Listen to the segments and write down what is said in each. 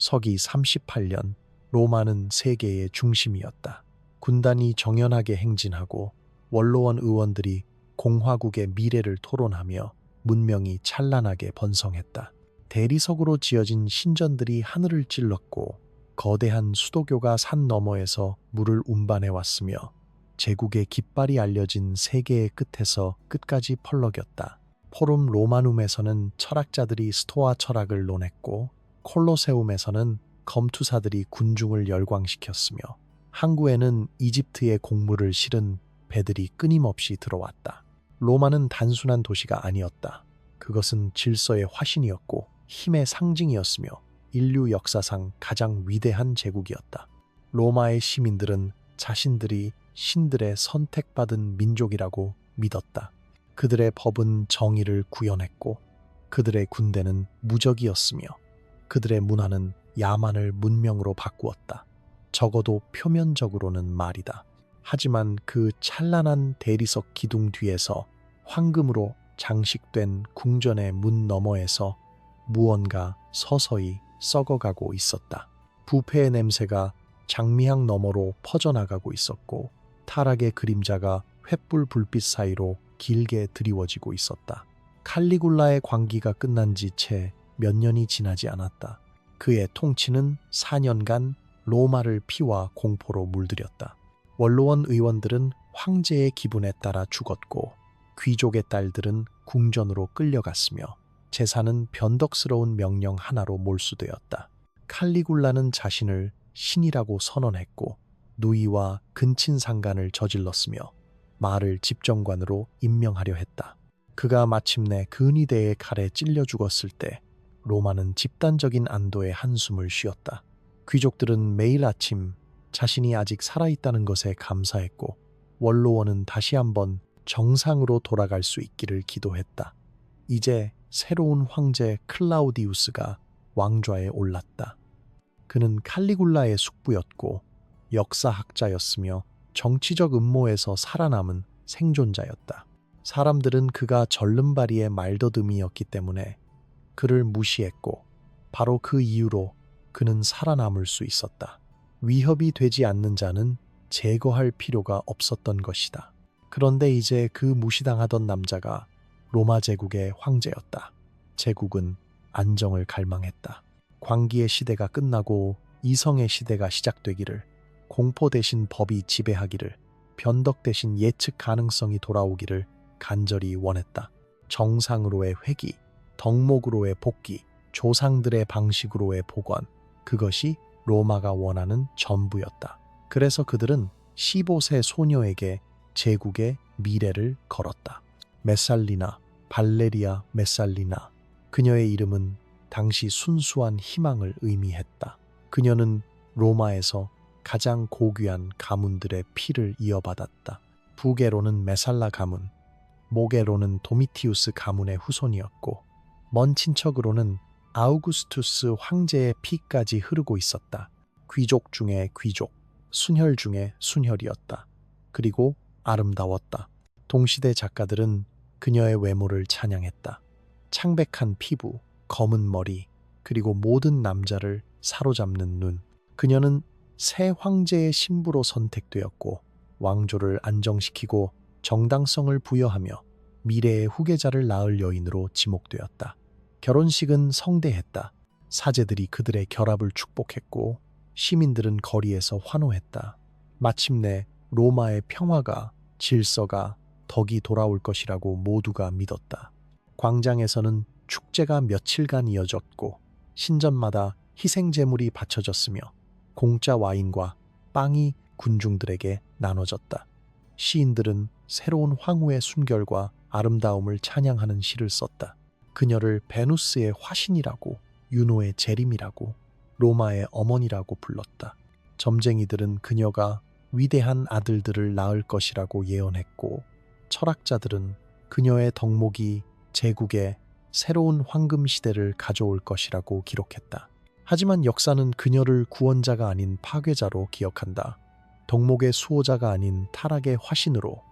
서기 38년 로마는 세계의 중심이었다. 군단이 정연하게 행진하고 원로원 의원들이 공화국의 미래를 토론하며 문명이 찬란하게 번성했다. 대리석으로 지어진 신전들이 하늘을 찔렀고 거대한 수도교가 산 너머에서 물을 운반해 왔으며 제국의 깃발이 알려진 세계의 끝에서 끝까지 펄럭였다. 포rum 로마눔에서는 철학자들이 스토아 철학을 논했고 콜로세움에서는 검투사들이 군중을 열광시켰으며 항구에는 이집트의 곡물을 실은 배들이 끊임없이 들어왔다. 로마는 단순한 도시가 아니었다. 그것은 질서의 화신이었고 힘의 상징이었으며 인류 역사상 가장 위대한 제국이었다. 로마의 시민들은 자신들이 신들의 선택받은 민족이라고 믿었다. 그들의 법은 정의를 구현했고 그들의 군대는 무적이었으며 그들의 문화는 야만을 문명으로 바꾸었다. 적어도 표면적으로는 말이다. 하지만 그 찬란한 대리석 기둥 뒤에서 황금으로 장식된 궁전의 문 너머에서 무언가 서서히 썩어가고 있었다. 부패의 냄새가 장미향 너머로 퍼져나가고 있었고 타락의 그림자가 횃불 불빛 사이로 길게 드리워지고 있었다. 칼리굴라의 광기가 끝난 지 채 몇 년이 지나지 않았다. 그의 통치는 4년간 로마를 피와 공포로 물들였다. 원로원 의원들은 황제의 기분에 따라 죽었고 귀족의 딸들은 궁전으로 끌려갔으며 재산은 변덕스러운 명령 하나로 몰수되었다. 칼리굴라는 자신을 신이라고 선언했고 누이와 근친상간을 저질렀으며 말을 집정관으로 임명하려 했다. 그가 마침내 근위대의 칼에 찔려 죽었을 때 로마는 집단적인 안도의 한숨을 쉬었다. 귀족들은 매일 아침 자신이 아직 살아있다는 것에 감사했고 원로원은 다시 한번 정상으로 돌아갈 수 있기를 기도했다. 이제 새로운 황제 클라우디우스가 왕좌에 올랐다. 그는 칼리굴라의 숙부였고 역사학자였으며 정치적 음모에서 살아남은 생존자였다. 사람들은 그가 절름발이의 말더듬이었기 때문에 그를 무시했고 바로 그 이유로 그는 살아남을 수 있었다. 위협이 되지 않는 자는 제거할 필요가 없었던 것이다. 그런데 이제 그 무시당하던 남자가 로마 제국의 황제였다. 제국은 안정을 갈망했다. 광기의 시대가 끝나고 이성의 시대가 시작되기를, 공포 대신 법이 지배하기를, 변덕 대신 예측 가능성이 돌아오기를 간절히 원했다. 정상으로의 회귀, 덕목으로의 복귀, 조상들의 방식으로의 복원, 그것이 로마가 원하는 전부였다. 그래서 그들은 15세 소녀에게 제국의 미래를 걸었다. 메살리나, 발레리아 메살리나. 그녀의 이름은 당시 순수한 희망을 의미했다. 그녀는 로마에서 가장 고귀한 가문들의 피를 이어받았다. 북에로는 메살라 가문, 목에로는 도미티우스 가문의 후손이었고 먼 친척으로는 아우구스투스 황제의 피까지 흐르고 있었다. 귀족 중에 귀족, 순혈 중에 순혈이었다. 그리고 아름다웠다. 동시대 작가들은 그녀의 외모를 찬양했다. 창백한 피부, 검은 머리, 그리고 모든 남자를 사로잡는 눈. 그녀는 새 황제의 신부로 선택되었고 왕조를 안정시키고 정당성을 부여하며 미래의 후계자를 낳을 여인으로 지목되었다. 결혼식은 성대했다. 사제들이 그들의 결합을 축복했고 시민들은 거리에서 환호했다. 마침내 로마의 평화가, 질서가, 덕이 돌아올 것이라고 모두가 믿었다. 광장에서는 축제가 며칠간 이어졌고 신전마다 희생제물이 바쳐졌으며 공짜 와인과 빵이 군중들에게 나눠졌다. 시인들은 새로운 황후의 순결과 아름다움을 찬양하는 시를 썼다. 그녀를 베누스의 화신이라고, 유노의 재림이라고, 로마의 어머니라고 불렀다. 점쟁이들은 그녀가 위대한 아들들을 낳을 것이라고 예언했고 철학자들은 그녀의 덕목이 제국에 새로운 황금 시대를 가져올 것이라고 기록했다. 하지만 역사는 그녀를 구원자가 아닌 파괴자로 기억한다. 덕목의 수호자가 아닌 타락의 화신으로,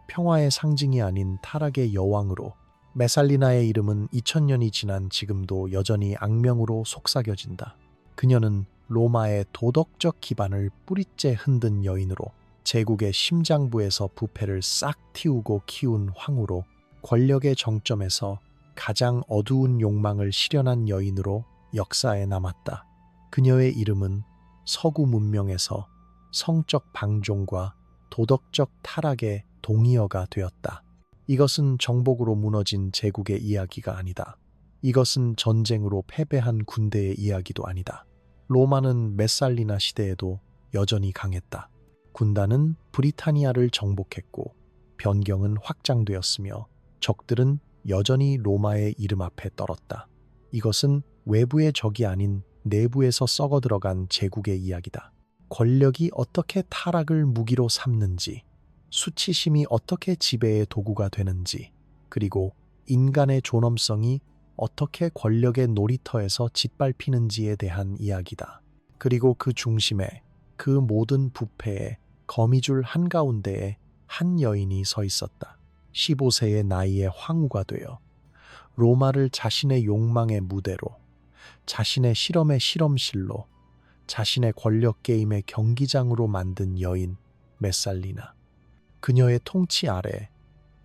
평화의 상징이 아닌 타락의 여왕으로. 메살리나의 이름은 2000년이 지난 지금도 여전히 악명으로 속삭여진다. 그녀는 로마의 도덕적 기반을 뿌리째 흔든 여인으로, 제국의 심장부에서 부패를 싹 틔우고 키운 황후로, 권력의 정점에서 가장 어두운 욕망을 실현한 여인으로 역사에 남았다. 그녀의 이름은 서구 문명에서 성적 방종과 도덕적 타락의 동의어가 되었다. 이것은 정복으로 무너진 제국의 이야기가 아니다. 이것은 전쟁으로 패배한 군대의 이야기도 아니다. 로마는 메살리나 시대에도 여전히 강했다. 군단은 브리타니아를 정복했고 변경은 확장되었으며 적들은 여전히 로마의 이름 앞에 떨었다. 이것은 외부의 적이 아닌 내부에서 썩어 들어간 제국의 이야기다. 권력이 어떻게 타락을 무기로 삼는지, 수치심이 어떻게 지배의 도구가 되는지, 그리고 인간의 존엄성이 어떻게 권력의 놀이터에서 짓밟히는지에 대한 이야기다. 그리고 그 중심에, 그 모든 부패의 거미줄 한가운데에 한 여인이 서 있었다. 15세의 나이에 황후가 되어 로마를 자신의 욕망의 무대로, 자신의 실험의 실험실로, 자신의 권력 게임의 경기장으로 만든 여인 메살리나. 그녀의 통치 아래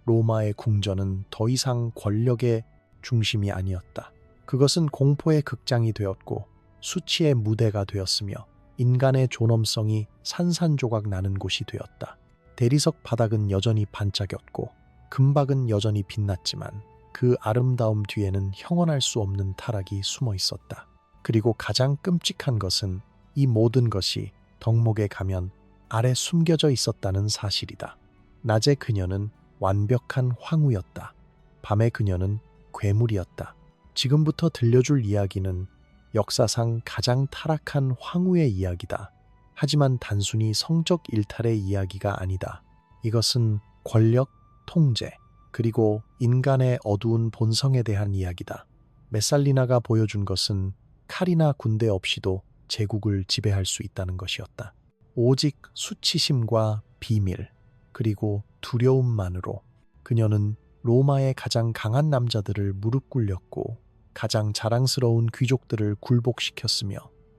로마의 궁전은 더 이상 권력의 중심이 아니었다. 그것은 공포의 극장이 되었고 수치의 무대가 되었으며 인간의 존엄성이 산산조각 나는 곳이 되었다. 대리석 바닥은 여전히 반짝였고 금박은 여전히 빛났지만 그 아름다움 뒤에는 형언할 수 없는 타락이 숨어 있었다. 그리고 가장 끔찍한 것은 이 모든 것이 덕목의 가면 아래 숨겨져 있었다는 사실이다. 낮에 그녀는 완벽한 황후였다. 밤에 그녀는 괴물이었다. 지금부터 들려줄 이야기는 역사상 가장 타락한 황후의 이야기다. 하지만 단순히 성적 일탈의 이야기가 아니다. 이것은 권력, 통제, 그리고 인간의 어두운 본성에 대한 이야기다. 메살리나가 보여준 것은 칼이나 군대 없이도 제국을 지배할 수 있다는 것이었다. 오직 수치심과 비밀, 그리고 두려움만으로 그녀는 로마의 가장 강한 남자들을 무릎 꿇렸고 가장 자랑스러운 귀족들을 굴복시켰으며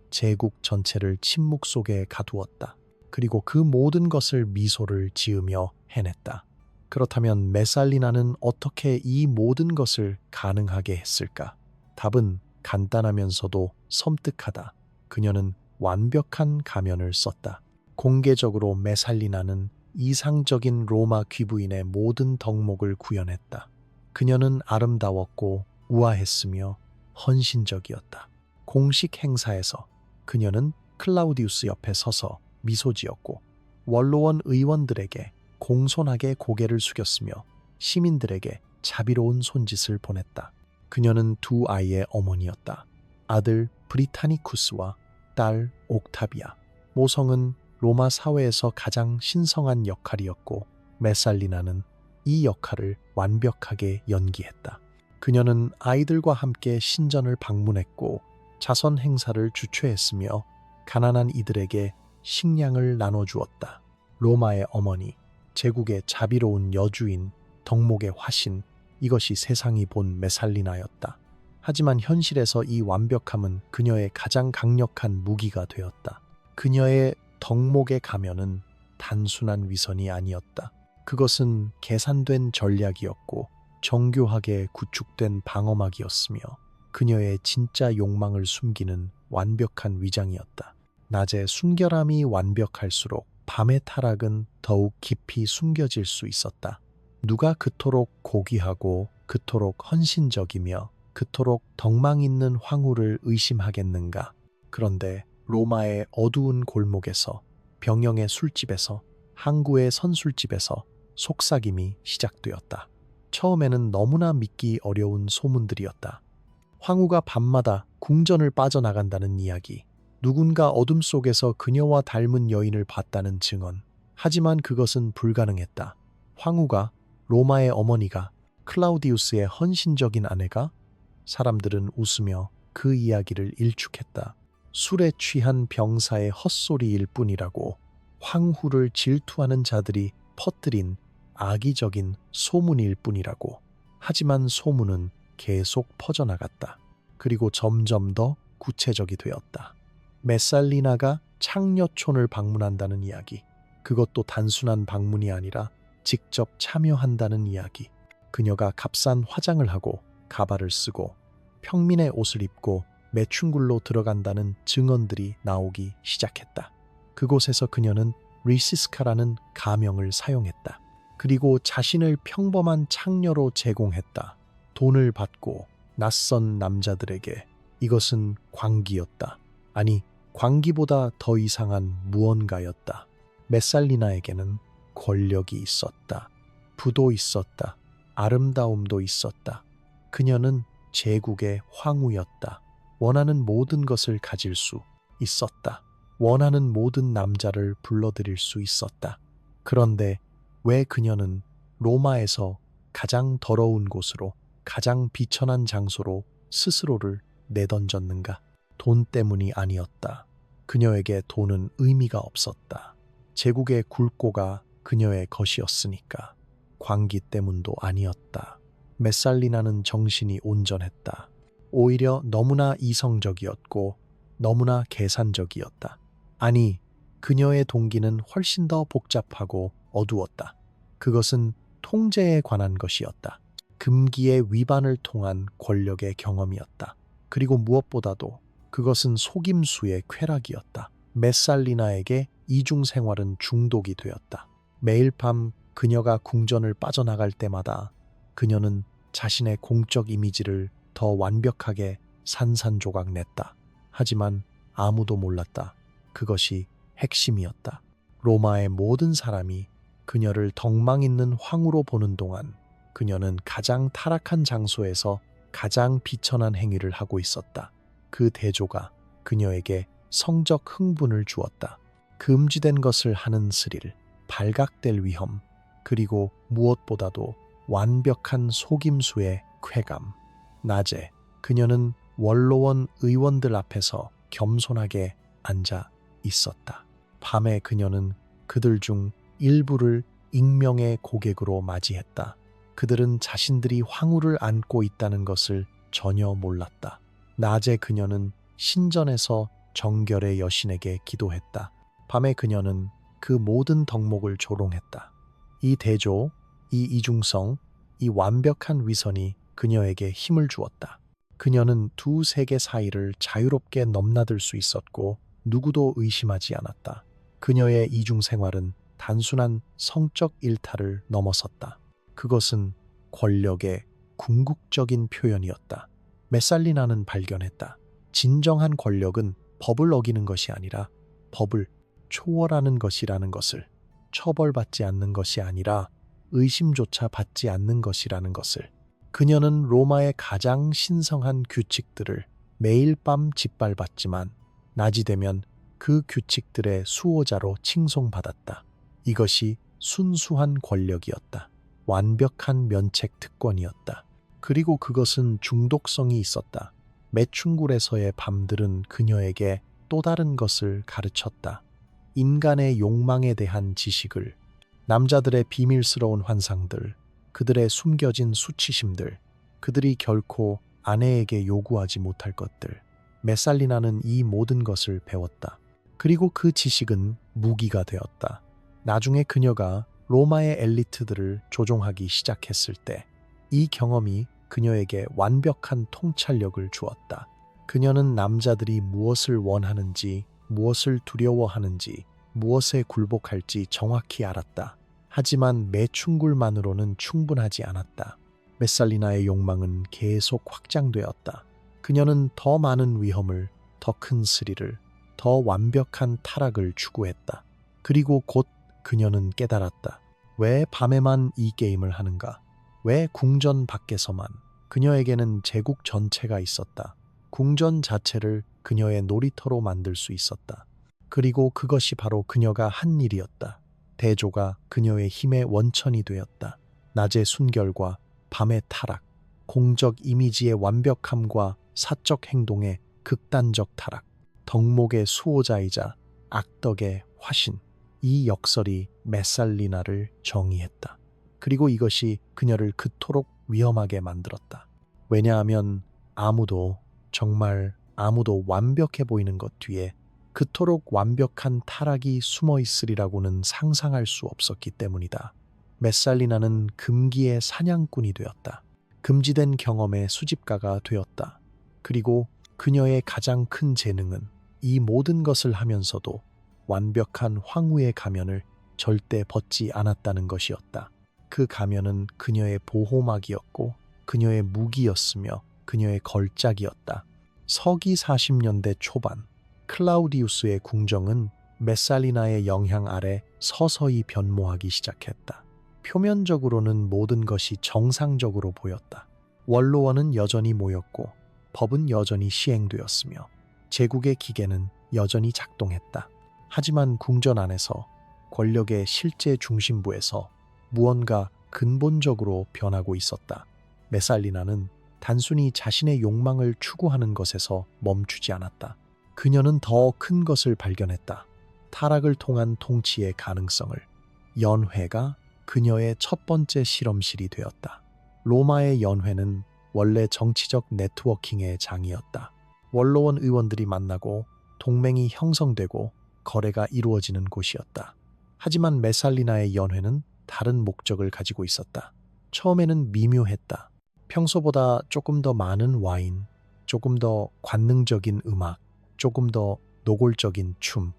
제국 전체를 침묵 속에 가두었다. 그리고 그 모든 것을 미소를 지으며 해냈다. 그렇다면 메살리나는 어떻게 이 모든 것을 가능하게 했을까? 답은 간단하면서도 섬뜩하다. 그녀는 완벽한 가면을 썼다. 공개적으로 메살리나는 이상적인 로마 귀부인의 모든 덕목을 구현했다. 그녀는 아름다웠고 우아했으며 헌신적이었다. 공식 행사에서 그녀는 클라우디우스 옆에 서서 미소 지었고 원로원 의원들에게 공손하게 고개를 숙였으며 시민들에게 자비로운 손짓을 보냈다. 그녀는 두 아이의 어머니였다. 아들 브리타니쿠스와 딸 옥타비아. 모성은 로마 사회에서 가장 신성한 역할이었고 메살리나는 이 역할을 완벽하게 연기했다. 그녀는 아이들과 함께 신전을 방문했고 자선 행사를 주최했으며 가난한 이들에게 식량을 나눠주었다. 로마의 어머니, 제국의 자비로운 여주인, 덕목의 화신, 이것이 세상이 본 메살리나였다. 하지만 현실에서 이 완벽함은 그녀의 가장 강력한 무기가 되었다. 그녀의 덕목의 가면은 단순한 위선이 아니었다. 그것은 계산된 전략이었고 정교하게 구축된 방어막이었으며 그녀의 진짜 욕망을 숨기는 완벽한 위장이었다. 낮에 순결함이 완벽할수록 밤의 타락은 더욱 깊이 숨겨질 수 있었다. 누가 그토록 고귀하고 그토록 헌신적이며 그토록 덕망 있는 황후를 의심하겠는가? 그런데 로마의 어두운 골목에서, 병영의 술집에서, 항구의 선술집에서 속삭임이 시작되었다. 처음에는 너무나 믿기 어려운 소문들이었다. 황후가 밤마다 궁전을 빠져나간다는 이야기, 누군가 어둠 속에서 그녀와 닮은 여인을 봤다는 증언. 하지만 그것은 불가능했다. 황후가, 로마의 어머니가, 클라우디우스의 헌신적인 아내가? 사람들은 웃으며 그 이야기를 일축했다. 술에 취한 병사의 헛소리일 뿐이라고, 황후를 질투하는 자들이 퍼뜨린 악의적인 소문일 뿐이라고. 하지만 소문은 계속 퍼져나갔다. 그리고 점점 더 구체적이 되었다. 메살리나가 창녀촌을 방문한다는 이야기. 그것도 단순한 방문이 아니라 직접 참여한다는 이야기. 그녀가 값싼 화장을 하고 가발을 쓰고 평민의 옷을 입고 매춘굴로 들어간다는 증언들이 나오기 시작했다. 그곳에서 그녀는 리시스카라는 가명을 사용했다. 그리고 자신을 평범한 창녀로 제공했다. 돈을 받고 낯선 남자들에게. 이것은 광기였다. 아니, 광기보다 더 이상한 무언가였다. 메살리나에게는 권력이 있었다. 부도 있었다. 아름다움도 있었다. 그녀는 제국의 황후였다. 원하는 모든 것을 가질 수 있었다. 원하는 모든 남자를 불러들일 수 있었다. 그런데 왜 그녀는 로마에서 가장 더러운 곳으로, 가장 비천한 장소로 스스로를 내던졌는가? 돈 때문이 아니었다. 그녀에게 돈은 의미가 없었다. 제국의 굴꼬가 그녀의 것이었으니까. 광기 때문도 아니었다. 메살리나는 정신이 온전했다. 오히려 너무나 이성적이었고 너무나 계산적이었다. 아니, 그녀의 동기는 훨씬 더 복잡하고 어두웠다. 그것은 통제에 관한 것이었다. 금기의 위반을 통한 권력의 경험이었다. 그리고 무엇보다도 그것은 속임수의 쾌락이었다. 메살리나에게 이중 생활은 중독이 되었다. 매일 밤 그녀가 궁전을 빠져나갈 때마다 그녀는 자신의 공적 이미지를 더 완벽하게 산산조각 냈다. 하지만 아무도 몰랐다. 그것이 핵심이었다. 로마의 모든 사람이 그녀를 덕망 있는 황후로 보는 동안 그녀는 가장 타락한 장소에서 가장 비천한 행위를 하고 있었다. 그 대조가 그녀에게 성적 흥분을 주었다. 금지된 것을 하는 스릴, 발각될 위험, 그리고 무엇보다도 완벽한 속임수의 쾌감. 낮에 그녀는 원로원 의원들 앞에서 겸손하게 앉아 있었다. 밤에 그녀는 그들 중 일부를 익명의 고객으로 맞이했다. 그들은 자신들이 황후를 안고 있다는 것을 전혀 몰랐다. 낮에 그녀는 신전에서 정결의 여신에게 기도했다. 밤에 그녀는 그 모든 덕목을 조롱했다. 이 대조, 이 이중성, 이 완벽한 위선이 그녀에게 힘을 주었다. 그녀는 두 세계 사이를 자유롭게 넘나들 수 있었고 누구도 의심하지 않았다. 그녀의 이중 생활은 단순한 성적 일탈을 넘어섰다. 그것은 권력의 궁극적인 표현이었다. 메살리나는 발견했다. 진정한 권력은 법을 어기는 것이 아니라 법을 초월하는 것이라는 것을, 처벌받지 않는 것이 아니라 의심조차 받지 않는 것이라는 것을. 그녀는 로마의 가장 신성한 규칙들을 매일 밤 짓밟았지만 낮이 되면 그 규칙들의 수호자로 칭송받았다. 이것이 순수한 권력이었다. 완벽한 면책 특권이었다. 그리고 그것은 중독성이 있었다. 매춘굴에서의 밤들은 그녀에게 또 다른 것을 가르쳤다. 인간의 욕망에 대한 지식을, 남자들의 비밀스러운 환상들, 그들의 숨겨진 수치심들, 그들이 결코 아내에게 요구하지 못할 것들. 메살리나는 이 모든 것을 배웠다. 그리고 그 지식은 무기가 되었다. 나중에 그녀가 로마의 엘리트들을 조종하기 시작했을 때 이 경험이 그녀에게 완벽한 통찰력을 주었다. 그녀는 남자들이 무엇을 원하는지, 무엇을 두려워하는지, 무엇에 굴복할지 정확히 알았다. 하지만 매춘굴만으로는 충분하지 않았다. 메살리나의 욕망은 계속 확장되었다. 그녀는 더 많은 위험을, 더 큰 스릴을, 더 완벽한 타락을 추구했다. 그리고 곧 그녀는 깨달았다. 왜 밤에만 이 게임을 하는가? 왜 궁전 밖에서만? 그녀에게는 제국 전체가 있었다. 궁전 자체를 그녀의 놀이터로 만들 수 있었다. 그리고 그것이 바로 그녀가 한 일이었다. 대조가 그녀의 힘의 원천이 되었다. 낮의 순결과 밤의 타락, 공적 이미지의 완벽함과 사적 행동의 극단적 타락, 덕목의 수호자이자 악덕의 화신. 이 역설이 메살리나를 정의했다. 그리고 이것이 그녀를 그토록 위험하게 만들었다. 왜냐하면 아무도, 정말 아무도 완벽해 보이는 것 뒤에 그토록 완벽한 타락이 숨어 있으리라고는 상상할 수 없었기 때문이다. 메살리나는 금기의 사냥꾼이 되었다. 금지된 경험의 수집가가 되었다. 그리고 그녀의 가장 큰 재능은 이 모든 것을 하면서도 완벽한 황후의 가면을 절대 벗지 않았다는 것이었다. 그 가면은 그녀의 보호막이었고 그녀의 무기였으며 그녀의 걸작이었다. 서기 40년대 초반 클라우디우스의 궁정은 메살리나의 영향 아래 서서히 변모하기 시작했다. 표면적으로는 모든 것이 정상적으로 보였다. 원로원은 여전히 모였고 법은 여전히 시행되었으며 제국의 기계는 여전히 작동했다. 하지만 궁전 안에서 권력의 실제 중심부에서 무언가 근본적으로 변하고 있었다. 메살리나는 단순히 자신의 욕망을 추구하는 것에서 멈추지 않았다. 그녀는 더 큰 것을 발견했다. 타락을 통한 통치의 가능성을. 연회가 그녀의 첫 번째 실험실이 되었다. 로마의 연회는 원래 정치적 네트워킹의 장이었다. 원로원 의원들이 만나고 동맹이 형성되고 거래가 이루어지는 곳이었다. 하지만 메살리나의 연회는 다른 목적을 가지고 있었다. 처음에는 미묘했다. 평소보다 조금 더 많은 와인, 조금 더 관능적인 음악, 조금 더 노골적인 춤.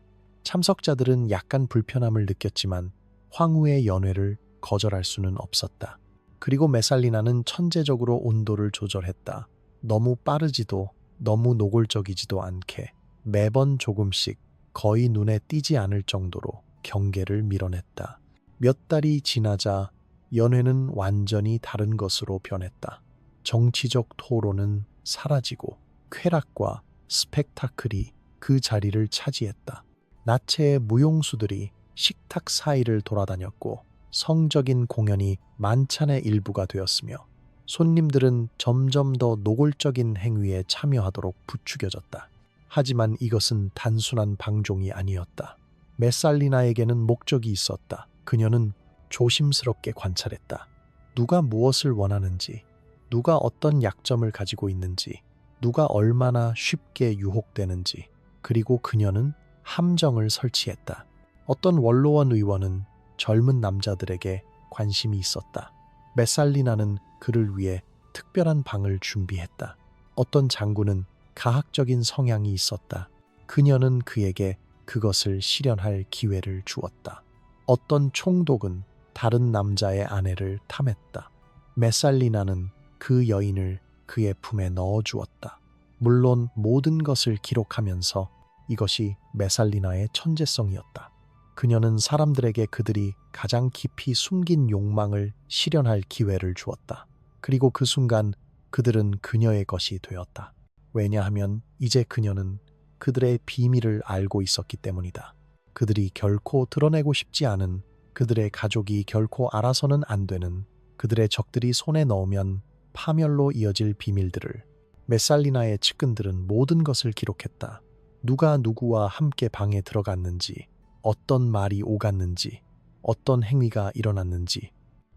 참석자들은 약간 불편함을 느꼈지만 황후의 연회를 거절할 수는 없었다. 그리고 메살리나는 천재적으로 온도를 조절했다. 너무 빠르지도 너무 노골적이지도 않게 매번 조금씩 거의 눈에 띄지 않을 정도로 경계를 밀어냈다. 몇 달이 지나자 연회는 완전히 다른 것으로 변했다. 정치적 토론은 사라지고 쾌락과 스펙타클이 그 자리를 차지했다. 나체의 무용수들이 식탁 사이를 돌아다녔고 성적인 공연이 만찬의 일부가 되었으며 손님들은 점점 더 노골적인 행위에 참여하도록 부추겨졌다. 하지만 이것은 단순한 방종이 아니었다. 메살리나에게는 목적이 있었다. 그녀는 조심스럽게 관찰했다. 누가 무엇을 원하는지, 누가 어떤 약점을 가지고 있는지, 누가 얼마나 쉽게 유혹되는지, 그리고 그녀는 함정을 설치했다. 어떤 원로원 의원은 젊은 남자들에게 관심이 있었다. 메살리나는 그를 위해 특별한 방을 준비했다. 어떤 장군은 가학적인 성향이 있었다. 그녀는 그에게 그것을 실현할 기회를 주었다. 어떤 총독은 다른 남자의 아내를 탐했다. 메살리나는 그 여인을 그의 품에 넣어주었다. 물론 모든 것을 기록하면서 이것이 메살리나의 천재성이었다. 그녀는 사람들에게 그들이 가장 깊이 숨긴 욕망을 실현할 기회를 주었다. 그리고 그 순간 그들은 그녀의 것이 되었다. 왜냐하면 이제 그녀는 그들의 비밀을 알고 있었기 때문이다. 그들이 결코 드러내고 싶지 않은, 그들의 가족이 결코 알아서는 안 되는, 그들의 적들이 손에 넣으면 파멸로 이어질 비밀들을. 메살리나의 측근들은 모든 것을 기록했다. 누가 누구와 함께 방에 들어갔는지, 어떤 말이 오갔는지, 어떤 행위가 일어났는지.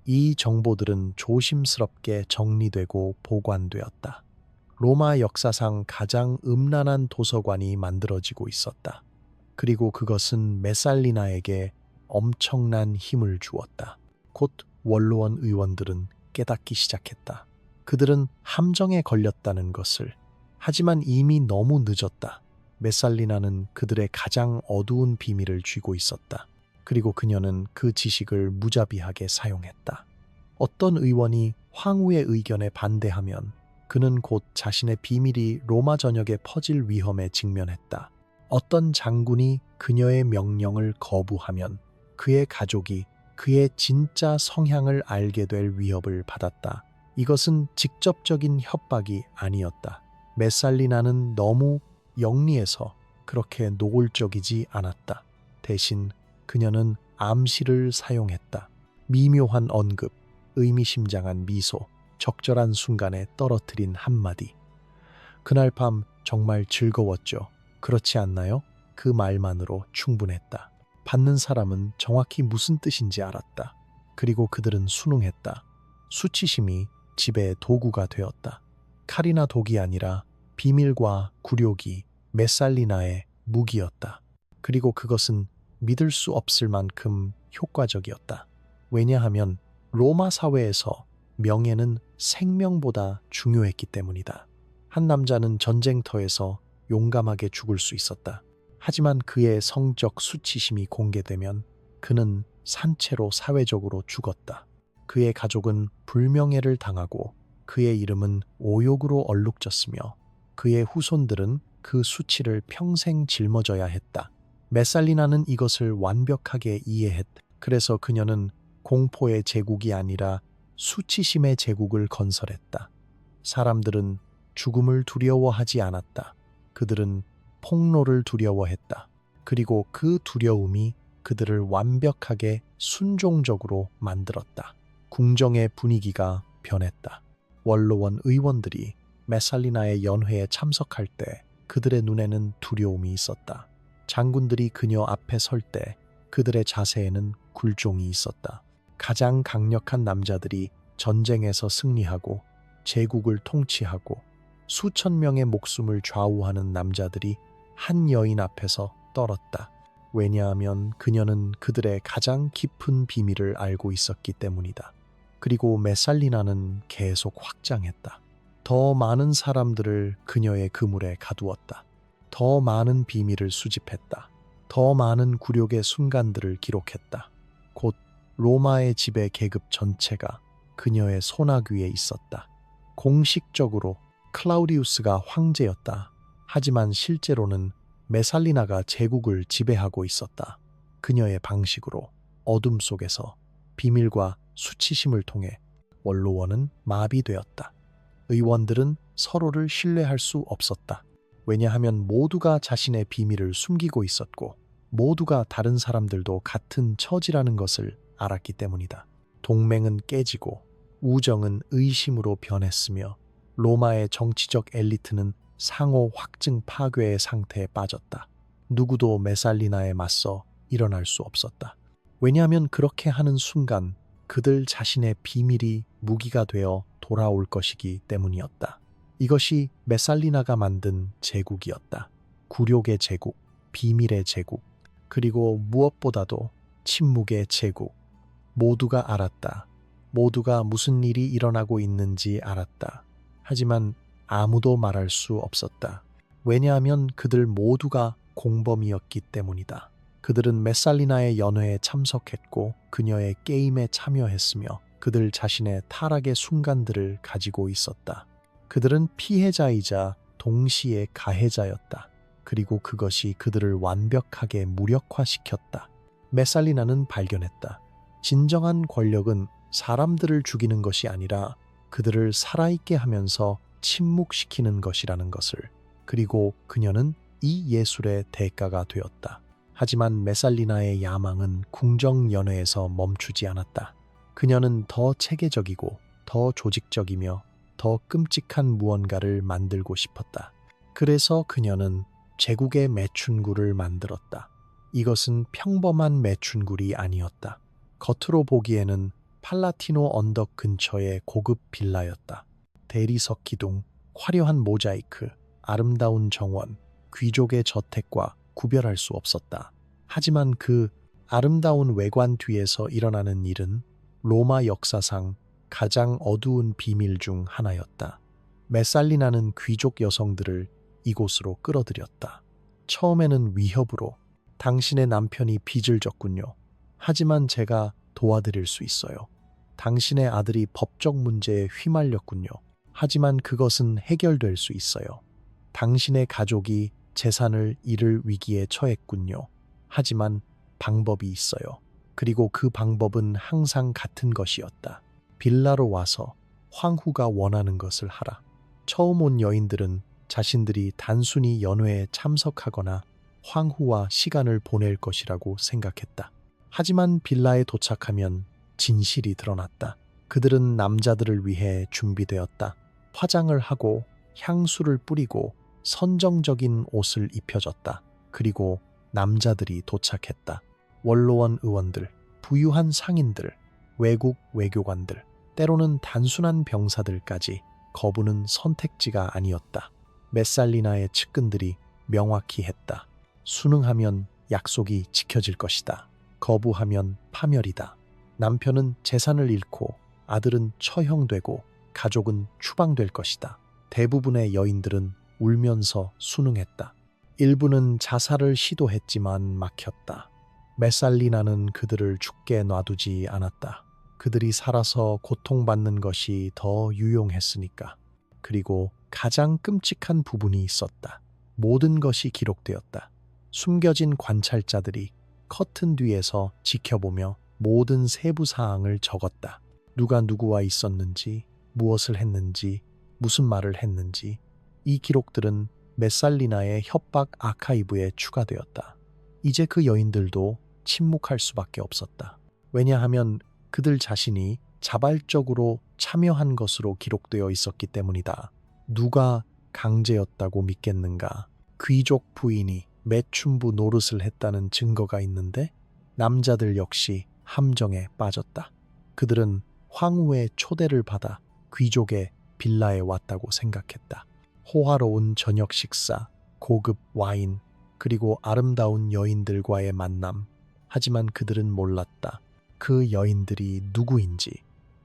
이 정보들은 조심스럽게 정리되고 보관되었다. 로마 역사상 가장 음란한 도서관이 만들어지고 있었다. 그리고 그것은 메살리나에게 엄청난 힘을 주었다. 곧 원로원 의원들은 깨닫기 시작했다. 그들은 함정에 걸렸다는 것을. 하지만 이미 너무 늦었다. 메살리나는 그들의 가장 어두운 비밀을 쥐고 있었다. 그리고 그녀는 그 지식을 무자비하게 사용했다. 어떤 의원이 황후의 의견에 반대하면 그는 곧 자신의 비밀이 로마 전역에 퍼질 위험에 직면했다. 어떤 장군이 그녀의 명령을 거부하면 그의 가족이 그의 진짜 성향을 알게 될 위협을 받았다. 이것은 직접적인 협박이 아니었다. 메살리나는 너무 영리해서 그렇게 노골적이지 않았다. 대신 그녀는 암시를 사용했다. 미묘한 언급, 의미심장한 미소, 적절한 순간에 떨어뜨린 한마디. 그날 밤 정말 즐거웠죠. 그렇지 않나요? 그 말만으로 충분했다. 받는 사람은 정확히 무슨 뜻인지 알았다. 그리고 그들은 순응했다. 수치심이 지배의 도구가 되었다. 칼이나 독이 아니라 비밀과 굴욕이 메살리나의 무기였다. 그리고 그것은 믿을 수 없을 만큼 효과적이었다. 왜냐하면 로마 사회에서 명예는 생명보다 중요했기 때문이다. 한 남자는 전쟁터에서 용감하게 죽을 수 있었다. 하지만 그의 성적 수치심이 공개되면 그는 산채로 사회적으로 죽었다. 그의 가족은 불명예를 당하고 그의 이름은 오욕으로 얼룩졌으며 그의 후손들은 그 수치를 평생 짊어져야 했다. 메살리나는 이것을 완벽하게 이해했다. 그래서 그녀는 공포의 제국이 아니라 수치심의 제국을 건설했다. 사람들은 죽음을 두려워하지 않았다. 그들은 폭로를 두려워했다. 그리고 그 두려움이 그들을 완벽하게 순종적으로 만들었다. 궁정의 분위기가 변했다. 원로원 의원들이 메살리나의 연회에 참석할 때 그들의 눈에는 두려움이 있었다. 장군들이 그녀 앞에 설 때 그들의 자세에는 굴종이 있었다. 가장 강력한 남자들이 전쟁에서 승리하고 제국을 통치하고 수천 명의 목숨을 좌우하는 남자들이 한 여인 앞에서 떨었다. 왜냐하면 그녀는 그들의 가장 깊은 비밀을 알고 있었기 때문이다. 그리고 메살리나는 계속 확장했다. 더 많은 사람들을 그녀의 그물에 가두었다. 더 많은 비밀을 수집했다. 더 많은 굴욕의 순간들을 기록했다. 곧 로마의 지배 계급 전체가 그녀의 손아귀 위에 있었다. 공식적으로 클라우디우스가 황제였다. 하지만 실제로는 메살리나가 제국을 지배하고 있었다. 그녀의 방식으로 어둠 속에서 비밀과 수치심을 통해 원로원은 마비되었다. 의원들은 서로를 신뢰할 수 없었다. 왜냐하면 모두가 자신의 비밀을 숨기고 있었고 모두가 다른 사람들도 같은 처지라는 것을 알았기 때문이다. 동맹은 깨지고 우정은 의심으로 변했으며 로마의 정치적 엘리트는 상호 확증 파괴의 상태에 빠졌다. 누구도 메살리나에 맞서 일어날 수 없었다. 왜냐하면 그렇게 하는 순간 그들 자신의 비밀이 무기가 되어 돌아올 것이기 때문이었다. 이것이 메살리나가 만든 제국이었다. 굴욕의 제국, 비밀의 제국, 그리고 무엇보다도 침묵의 제국. 모두가 알았다. 모두가 무슨 일이 일어나고 있는지 알았다. 하지만 아무도 말할 수 없었다. 왜냐하면 그들 모두가 공범이었기 때문이다. 그들은 메살리나의 연회에 참석했고 그녀의 게임에 참여했으며 그들 자신의 타락의 순간들을 가지고 있었다. 그들은 피해자이자 동시에 가해자였다. 그리고 그것이 그들을 완벽하게 무력화시켰다. 메살리나는 발견했다. 진정한 권력은 사람들을 죽이는 것이 아니라 그들을 살아있게 하면서 침묵시키는 것이라는 것을. 그리고 그녀는 이 예술의 대가가 되었다. 하지만 메살리나의 야망은 궁정연회에서 멈추지 않았다. 그녀는 더 체계적이고 더 조직적이며 더 끔찍한 무언가를 만들고 싶었다. 그래서 그녀는 제국의 매춘굴을 만들었다. 이것은 평범한 매춘굴이 아니었다. 겉으로 보기에는 팔라티노 언덕 근처의 고급 빌라였다. 대리석 기둥, 화려한 모자이크, 아름다운 정원, 귀족의 저택과 구별할 수 없었다. 하지만 그 아름다운 외관 뒤에서 일어나는 일은 로마 역사상 가장 어두운 비밀 중 하나였다. 메살리나는 귀족 여성들을 이곳으로 끌어들였다. 처음에는 위협으로 당신의 남편이 빚을 졌군요. 하지만 제가 도와드릴 수 있어요. 당신의 아들이 법적 문제에 휘말렸군요. 하지만 그것은 해결될 수 있어요. 당신의 가족이 재산을 잃을 위기에 처했군요. 하지만 방법이 있어요. 그리고 그 방법은 항상 같은 것이었다. 빌라로 와서 황후가 원하는 것을 하라. 처음 온 여인들은 자신들이 단순히 연회에 참석하거나 황후와 시간을 보낼 것이라고 생각했다. 하지만 빌라에 도착하면 진실이 드러났다. 그들은 남자들을 위해 준비되었다. 화장을 하고 향수를 뿌리고 선정적인 옷을 입혀줬다. 그리고 남자들이 도착했다. 원로원 의원들, 부유한 상인들, 외국 외교관들, 때로는 단순한 병사들까지. 거부는 선택지가 아니었다. 메살리나의 측근들이 명확히 했다. 순응하면 약속이 지켜질 것이다. 거부하면 파멸이다. 남편은 재산을 잃고 아들은 처형되고 가족은 추방될 것이다. 대부분의 여인들은 울면서 순응했다. 일부는 자살을 시도했지만 막혔다. 메살리나는 그들을 죽게 놔두지 않았다. 그들이 살아서 고통받는 것이 더 유용했으니까. 그리고 가장 끔찍한 부분이 있었다. 모든 것이 기록되었다. 숨겨진 관찰자들이 커튼 뒤에서 지켜보며 모든 세부 사항을 적었다. 누가 누구와 있었는지, 무엇을 했는지, 무슨 말을 했는지. 이 기록들은 메살리나의 협박 아카이브에 추가되었다. 이제 그 여인들도 침묵할 수밖에 없었다. 왜냐하면 그들 자신이 자발적으로 참여한 것으로 기록되어 있었기 때문이다. 누가 강제였다고 믿겠는가? 귀족 부인이 매춘부 노릇을 했다는 증거가 있는데 남자들 역시 함정에 빠졌다. 그들은 황후의 초대를 받아 귀족의 빌라에 왔다고 생각했다. 호화로운 저녁 식사, 고급 와인, 그리고 아름다운 여인들과의 만남. 하지만 그들은 몰랐다. 그 여인들이 누구인지,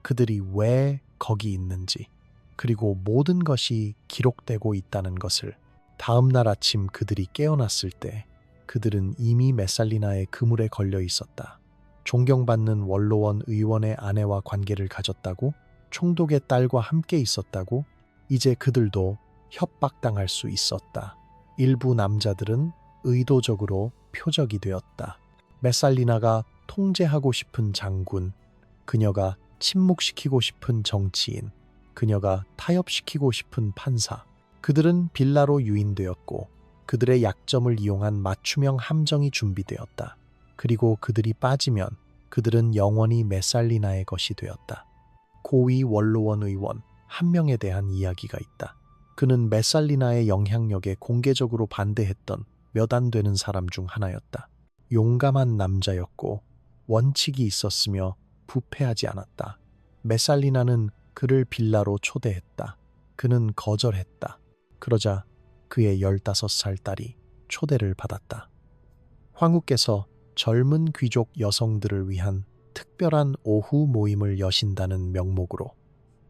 그들이 왜 거기 있는지, 그리고 모든 것이 기록되고 있다는 것을. 다음 날 아침 그들이 깨어났을 때 그들은 이미 메살리나의 그물에 걸려 있었다. 존경받는 원로원 의원의 아내와 관계를 가졌다고, 총독의 딸과 함께 있었다고, 이제 그들도 협박당할 수 있었다. 일부 남자들은 의도적으로 표적이 되었다. 메살리나가 통제하고 싶은 장군, 그녀가 침묵시키고 싶은 정치인, 그녀가 타협시키고 싶은 판사. 그들은 빌라로 유인되었고 그들의 약점을 이용한 맞춤형 함정이 준비되었다. 그리고 그들이 빠지면 그들은 영원히 메살리나의 것이 되었다. 고위 원로원 의원 한 명에 대한 이야기가 있다. 그는 메살리나의 영향력에 공개적으로 반대했던 몇 안 되는 사람 중 하나였다. 용감한 남자였고 원칙이 있었으며 부패하지 않았다. 메살리나는 그를 빌라로 초대했다. 그는 거절했다. 그러자 그의 15살 딸이 초대를 받았다. 황후께서 젊은 귀족 여성들을 위한 특별한 오후 모임을 여신다는 명목으로.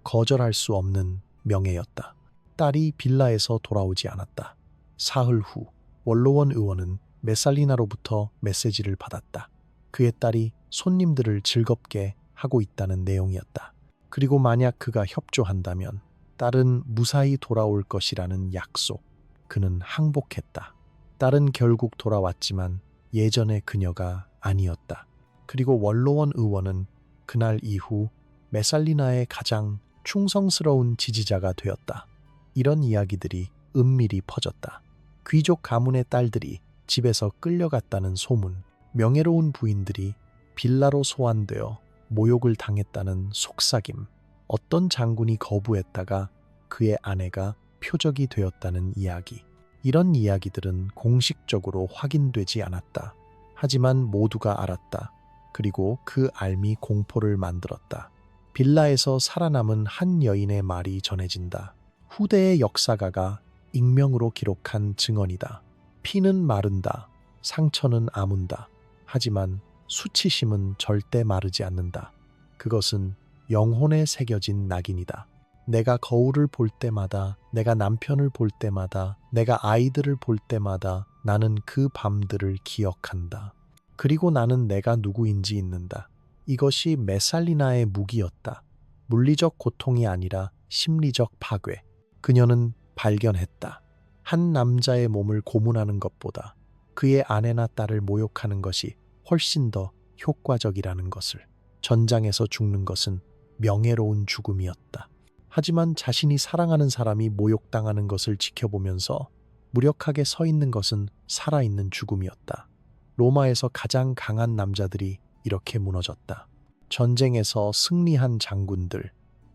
거절할 수 없는 명예였다. 딸이 빌라에서 돌아오지 않았다. 사흘 후 원로원 의원은 메살리나로부터 메시지를 받았다. 그의 딸이 손님들을 즐겁게 하고 있다는 내용이었다. 그리고 만약 그가 협조한다면 딸은 무사히 돌아올 것이라는 약속. 그는 항복했다. 딸은 결국 돌아왔지만 예전의 그녀가 아니었다. 그리고 원로원 의원은 그날 이후 메살리나의 가장 충성스러운 지지자가 되었다. 이런 이야기들이 은밀히 퍼졌다. 귀족 가문의 딸들이 집에서 끌려갔다는 소문, 명예로운 부인들이 빌라로 소환되어 모욕을 당했다는 속삭임, 어떤 장군이 거부했다가 그의 아내가 표적이 되었다는 이야기. 이런 이야기들은 공식적으로 확인되지 않았다. 하지만 모두가 알았다. 그리고 그 알미 공포를 만들었다. 빌라에서 살아남은 한 여인의 말이 전해진다. 후대의 역사가가 익명으로 기록한 증언이다. 피는 마른다. 상처는 아문다. 하지만 수치심은 절대 마르지 않는다. 그것은 영혼에 새겨진 낙인이다. 내가 거울을 볼 때마다, 내가 남편을 볼 때마다, 내가 아이들을 볼 때마다 나는 그 밤들을 기억한다. 그리고 나는 내가 누구인지 잊는다. 이것이 메살리나의 무기였다. 물리적 고통이 아니라 심리적 파괴. 그녀는 발견했다. 한 남자의 몸을 고문하는 것보다 그의 아내나 딸을 모욕하는 것이 훨씬 더 효과적이라는 것을. 전장에서 죽는 것은 명예로운 죽음이었다. 하지만 자신이 사랑하는 사람이 모욕당하는 것을 지켜보면서 무력하게 서 있는 것은 살아있는 죽음이었다. 로마에서 가장 강한 남자들이 이렇게 무너졌다. 전쟁에서 승리한 장군들,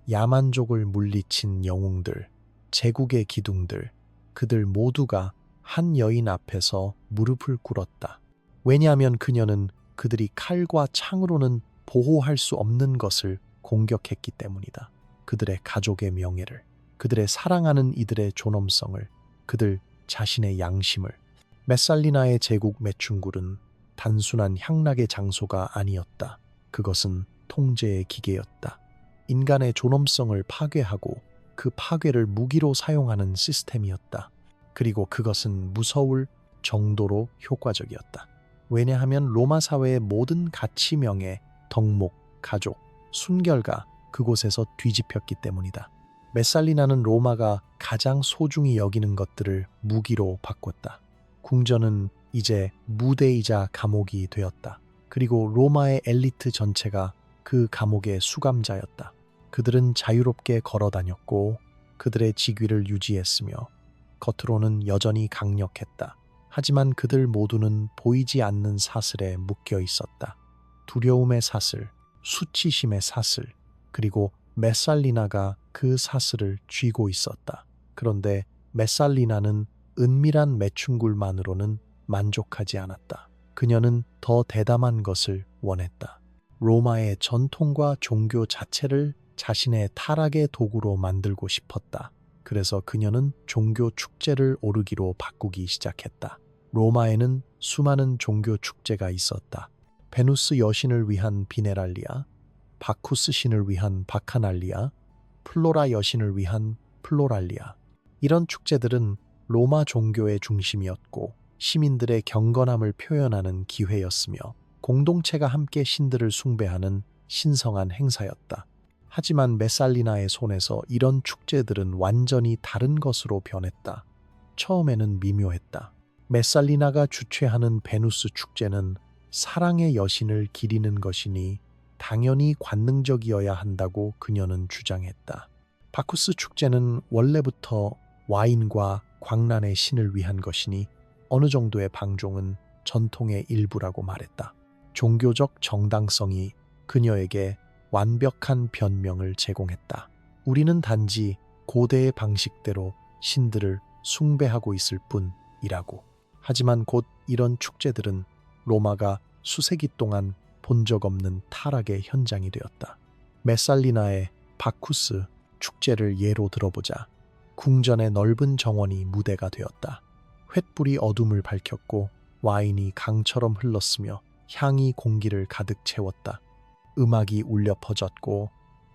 야만족을 물리친 영웅들, 제국의 기둥들, 그들 모두가 한 여인 앞에서 무릎을 꿇었다. 왜냐하면 그녀는 그들이 칼과 창으로는 보호할 수 없는 것을 공격했기 때문이다. 그들의 가족의 명예를, 그들의 사랑하는 이들의 존엄성을, 그들 자신의 양심을. 메살리나의 제국 매춘굴은 단순한 향락의 장소가 아니었다. 그것은 통제의 기계였다. 인간의 존엄성을 파괴하고 그 파괴를 무기로 사용하는 시스템이었다. 그리고 그것은 무서울 정도로 효과적이었다. 왜냐하면 로마 사회의 모든 가치, 명예, 덕목, 가족, 순결가 그곳에서 뒤집혔기 때문이다. 메살리나는 로마가 가장 소중히 여기는 것들을 무기로 바꿨다. 궁전은 이제 무대이자 감옥이 되었다. 그리고 로마의 엘리트 전체가 그 감옥의 수감자였다. 그들은 자유롭게 걸어 다녔고 그들의 직위를 유지했으며 겉으로는 여전히 강력했다. 하지만 그들 모두는 보이지 않는 사슬에 묶여 있었다. 두려움의 사슬, 수치심의 사슬, 그리고 메살리나가 그 사슬을 쥐고 있었다. 그런데 메살리나는 은밀한 매춘굴만으로는 만족하지 않았다. 그녀는 더 대담한 것을 원했다. 로마의 전통과 종교 자체를 자신의 타락의 도구로 만들고 싶었다. 그래서 그녀는 종교 축제를 오르기로 바꾸기 시작했다. 로마에는 수많은 종교 축제가 있었다. 베누스 여신을 위한 비네랄리아, 바쿠스 신을 위한 바카날리아, 플로라 여신을 위한 플로랄리아. 이런 축제들은 로마 종교의 중심이었고 시민들의 경건함을 표현하는 기회였으며 공동체가 함께 신들을 숭배하는 신성한 행사였다. 하지만 메살리나의 손에서 이런 축제들은 완전히 다른 것으로 변했다. 처음에는 미묘했다. 메살리나가 주최하는 베누스 축제는 사랑의 여신을 기리는 것이니 당연히 관능적이어야 한다고 그녀는 주장했다. 바쿠스 축제는 원래부터 와인과 광란의 신을 위한 것이니 어느 정도의 방종은 전통의 일부라고 말했다. 종교적 정당성이 그녀에게 완벽한 변명을 제공했다. 우리는 단지 고대의 방식대로 신들을 숭배하고 있을 뿐이라고. 하지만 곧 이런 축제들은 로마가 수세기 동안 본 적 없는 타락의 현장이 되었다. 메살리나의 바쿠스 축제를 예로 들어보자. 궁전의 넓은 정원이 무대가 되었다. 횃불이 어둠을 밝혔고 와인이 강처럼 흘렀으며 향이 공기를 가득 채웠다. 음악이 울려 퍼졌고